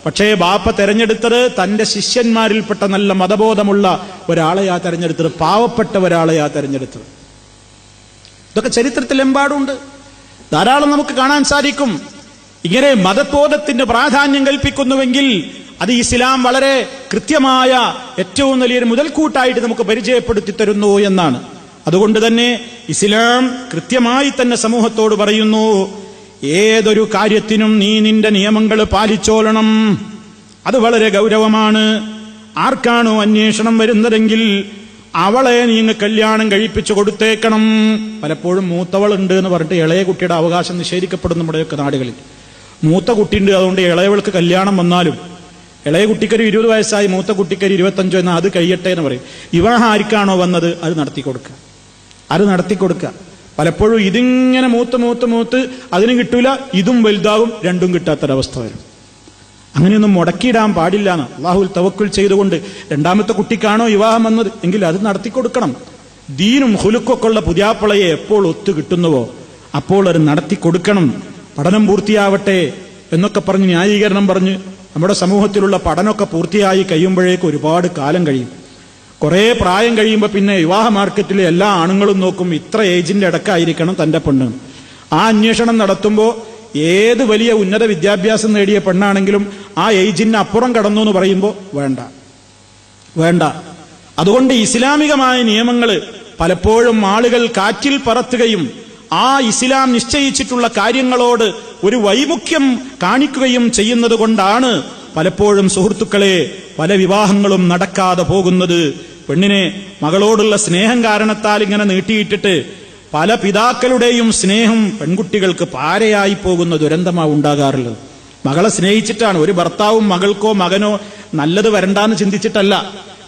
പക്ഷേ ബാപ്പ തെരഞ്ഞെടുത്തത് തന്റെ ശിഷ്യന്മാരിൽപ്പെട്ട നല്ല മതബോധമുള്ള ഒരാളെയാ തെരഞ്ഞെടുത്തത്, പാവപ്പെട്ട ഒരാളെയാ തെരഞ്ഞെടുത്തത്. ഇതൊക്കെ ചരിത്രത്തിലെമ്പാടുണ്ട്, ധാരാളം നമുക്ക് കാണാൻ സാധിക്കും. ഇങ്ങനെ മതബോധത്തിന്റെ പ്രാധാന്യം കൽപ്പിക്കുന്നുവെങ്കിൽ അത് ഇസ്ലാം വളരെ കൃത്യമായ ഏറ്റവും വലിയൊരു മുതൽക്കൂട്ടായിട്ട് നമുക്ക് പരിചയപ്പെടുത്തി തരുന്നു എന്നാണ്. അതുകൊണ്ട് തന്നെ ഇസ്ലാം കൃത്യമായി തന്നെ സമൂഹത്തോട് പറയുന്നു, ഏതൊരു കാര്യത്തിനും നീ നിന്റെ നിയമങ്ങൾ പാലിച്ചോളണം. അത് വളരെ ഗൗരവമാണ്. ആർക്കാണോ അന്വേഷണം വരുന്നതെങ്കിൽ അവളെ നീ കല്യാണം കഴിപ്പിച്ചു കൊടുത്തേക്കണം. പലപ്പോഴും മൂത്തവളുണ്ട് എന്ന് പറഞ്ഞിട്ട് ഇളയ കുട്ടിയുടെ അവകാശം നിഷേധിക്കപ്പെടും നമ്മുടെയൊക്കെ നാടുകളിൽ. മൂത്ത കുട്ടിയുണ്ട്, അതുകൊണ്ട് ഇളയവൾക്ക് കല്യാണം വന്നാലും ഇളയ കുട്ടിക്കൊരു 20 വയസ്സായി, മൂത്ത കുട്ടിക്കൊരു 25 എന്നാൽ അത് കഴിയട്ടെ എന്ന് പറയും. വിവാഹം ആർക്കാണോ വന്നത് അത് നടത്തി കൊടുക്കുക. പലപ്പോഴും ഇതിങ്ങനെ മൂത്ത് അതിനും കിട്ടൂല, ഇതും വലുതാവും, രണ്ടും കിട്ടാത്തൊരവസ്ഥ വരും. അങ്ങനെയൊന്നും മുടക്കിയിടാൻ പാടില്ല എന്ന് അല്ലാഹുവിൽ തവക്കുൽ ചെയ്തുകൊണ്ട് രണ്ടാമത്തെ കുട്ടിക്കാണോ വിവാഹം വന്നത് എങ്കിൽ അത് നടത്തിക്കൊടുക്കണം. ദീനും ഹുലുക്കൊക്കെ ഉള്ള പുതിയാപ്പളയെ എപ്പോൾ ഒത്തു കിട്ടുന്നുവോ അപ്പോൾ അത് നടത്തിക്കൊടുക്കണം. പഠനം പൂർത്തിയാവട്ടെ എന്നൊക്കെ പറഞ്ഞ് ന്യായീകരണം പറഞ്ഞ് നമ്മുടെ സമൂഹത്തിലുള്ള പഠനമൊക്കെ പൂർത്തിയായി കഴിയുമ്പോഴേക്ക് ഒരുപാട് കാലം കഴിയും. കുറെ പ്രായം കഴിയുമ്പോൾ പിന്നെ വിവാഹ മാർക്കറ്റിലെ എല്ലാ ആണുങ്ങളും നോക്കും ഇത്ര ഏജിന്റെ ഇടക്കായിരിക്കണം തന്റെ പെണ്ണ്. ആ അന്വേഷണം നടത്തുമ്പോൾ ഏത് വലിയ ഉന്നത വിദ്യാഭ്യാസം നേടിയ പെണ്ണാണെങ്കിലും ആ ഏജിന് അപ്പുറം കടന്നു എന്ന് പറയുമ്പോൾ വേണ്ട. അതുകൊണ്ട് ഇസ്ലാമികമായ നിയമങ്ങൾ പലപ്പോഴും ആളുകൾ കാറ്റിൽ പറത്തുകയും ആ ഇസ്ലാം നിശ്ചയിച്ചിട്ടുള്ള കാര്യങ്ങളോട് ഒരു വൈമുഖ്യം കാണിക്കുകയും ചെയ്യുന്നത് കൊണ്ടാണ് പലപ്പോഴും സുഹൃത്തുക്കളെ പല വിവാഹങ്ങളും നടക്കാതെ പോകുന്നത്. പെണ്ണിനെ മകളോടുള്ള സ്നേഹം കാരണത്താൽ ഇങ്ങനെ നീട്ടിയിട്ടിട്ട് പല പിതാക്കളുടെയും സ്നേഹം പെൺകുട്ടികൾക്ക് പാരയായി പോകുന്ന ദുരന്തമാണ് ഉണ്ടാകാറുള്ളത്. മകളെ സ്നേഹിച്ചിട്ടാണ്. ഒരു ഭർത്താവും മകൾക്കോ മകനോ നല്ലത് വരണ്ടാന്ന് ചിന്തിച്ചിട്ടല്ല,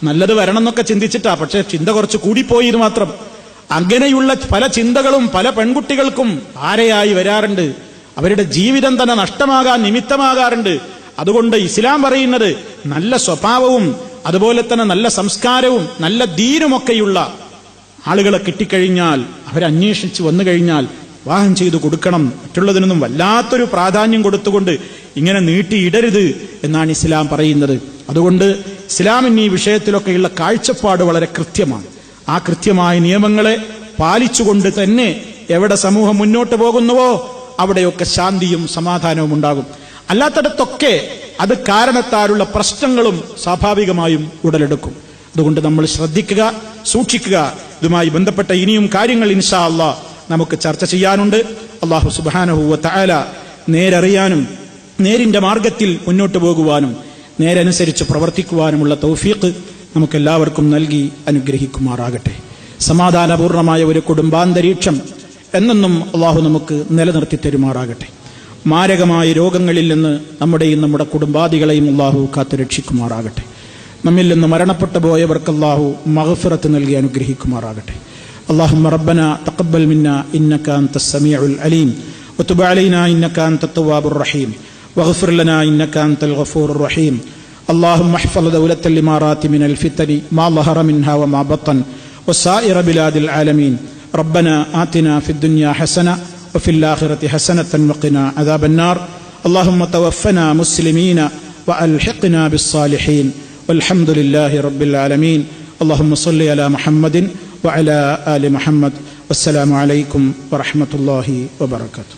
നല്ലത് വരണം എന്നൊക്കെ ചിന്തിച്ചിട്ടാ. പക്ഷെ ചിന്ത കുറച്ച് കൂടിപ്പോയി എന്ന് മാത്രം. അങ്ങനെയുള്ള പല ചിന്തകളും പല പെൺകുട്ടികൾക്കും പാരയായി വരാറുണ്ട്. അവരുടെ ജീവിതം തന്നെ നഷ്ടമാകാൻ നിമിത്തമാകാറുണ്ട്. അതുകൊണ്ട് ഇസ്ലാം പറയുന്നത് നല്ല സ്വഭാവവും അതുപോലെ തന്നെ നല്ല സംസ്കാരവും നല്ല ദീനുമൊക്കെയുള്ള ആളുകളെ കിട്ടിക്കഴിഞ്ഞാൽ, അവരന്വേഷിച്ച് വന്നു കഴിഞ്ഞാൽ വിവാഹം ചെയ്തു കൊടുക്കണം. മറ്റുള്ളതിനൊന്നും വല്ലാത്തൊരു പ്രാധാന്യം കൊടുത്തുകൊണ്ട് ഇങ്ങനെ നീട്ടിയിടരുത് എന്നാണ് ഇസ്ലാം പറയുന്നത്. അതുകൊണ്ട് ഇസ്ലാമിന് ഈ വിഷയത്തിലൊക്കെയുള്ള കാഴ്ചപ്പാട് വളരെ കൃത്യമാണ്. ആ കൃത്യമായ നിയമങ്ങളെ പാലിച്ചുകൊണ്ട് തന്നെ എവിടെ സമൂഹം മുന്നോട്ട് പോകുന്നുവോ അവിടെയൊക്കെ ശാന്തിയും സമാധാനവും ഉണ്ടാകും. അല്ലാത്തടത്തൊക്കെ അത് കാരണത്താലുള്ള പ്രശ്നങ്ങളും സ്വാഭാവികമായും ഉടലെടുക്കും. അതുകൊണ്ട് നമ്മൾ ശ്രദ്ധിക്കുക, സൂക്ഷിക്കുക. ഇതുമായി ബന്ധപ്പെട്ട ഇനിയും കാര്യങ്ങൾ ഇൻഷാ അല്ലാഹ് നമുക്ക് ചർച്ച ചെയ്യാനുണ്ട്. അല്ലാഹു സുബ്ഹാനഹു വ തആല നേരറിയാനും നേരിന്റെ മാർഗത്തിൽ മുന്നോട്ട് പോകുവാനും നേരനുസരിച്ച് പ്രവർത്തിക്കുവാനുമുള്ള തൗഫീഖ് നമുക്കെല്ലാവർക്കും നൽകി അനുഗ്രഹിക്കുമാറാകട്ടെ. സമാധാനപൂർണമായ ഒരു കുടുംബാന്തരീക്ഷം എന്നെന്നും അല്ലാഹു നമുക്ക് നിലനിർത്തി തരുമാറാകട്ടെ. മാരകമായ രോഗങ്ങളിൽ നിന്ന് നമ്മുടെയും നമ്മുടെ കുടുംബാദികളെയും അല്ലാഹു കാത്തുരക്ഷിക്കുമാറാകട്ടെ. നമ്മിൽ നിന്ന് മരണപ്പെട്ടു പോയവർക്ക് അല്ലാഹു മഗ്ഫിറത്ത് നൽകി അനുഗ്രഹിക്കുമാറാകട്ടെ. اللهم ربنا تقبل منا إنك أنت السميع العليم وتب علينا إنك أنت التواب الرحيم واغفر لنا إنك أنت الغفور الرحيم. اللهم احفظ دولة الإمارات من الفتن ما ظهر منها وما بطن وسائر بلاد العالمين. ربنا آتنا في الدنيا حسنة وفي الآخرة حسنة وقنا عذاب النار. اللهم توفنا مسلمين وألحقنا بالصالحين والحمد لله رب العالمين. اللهم صل على محمد وعلى آل محمد. والسلام عليكم ورحمة الله وبركاته.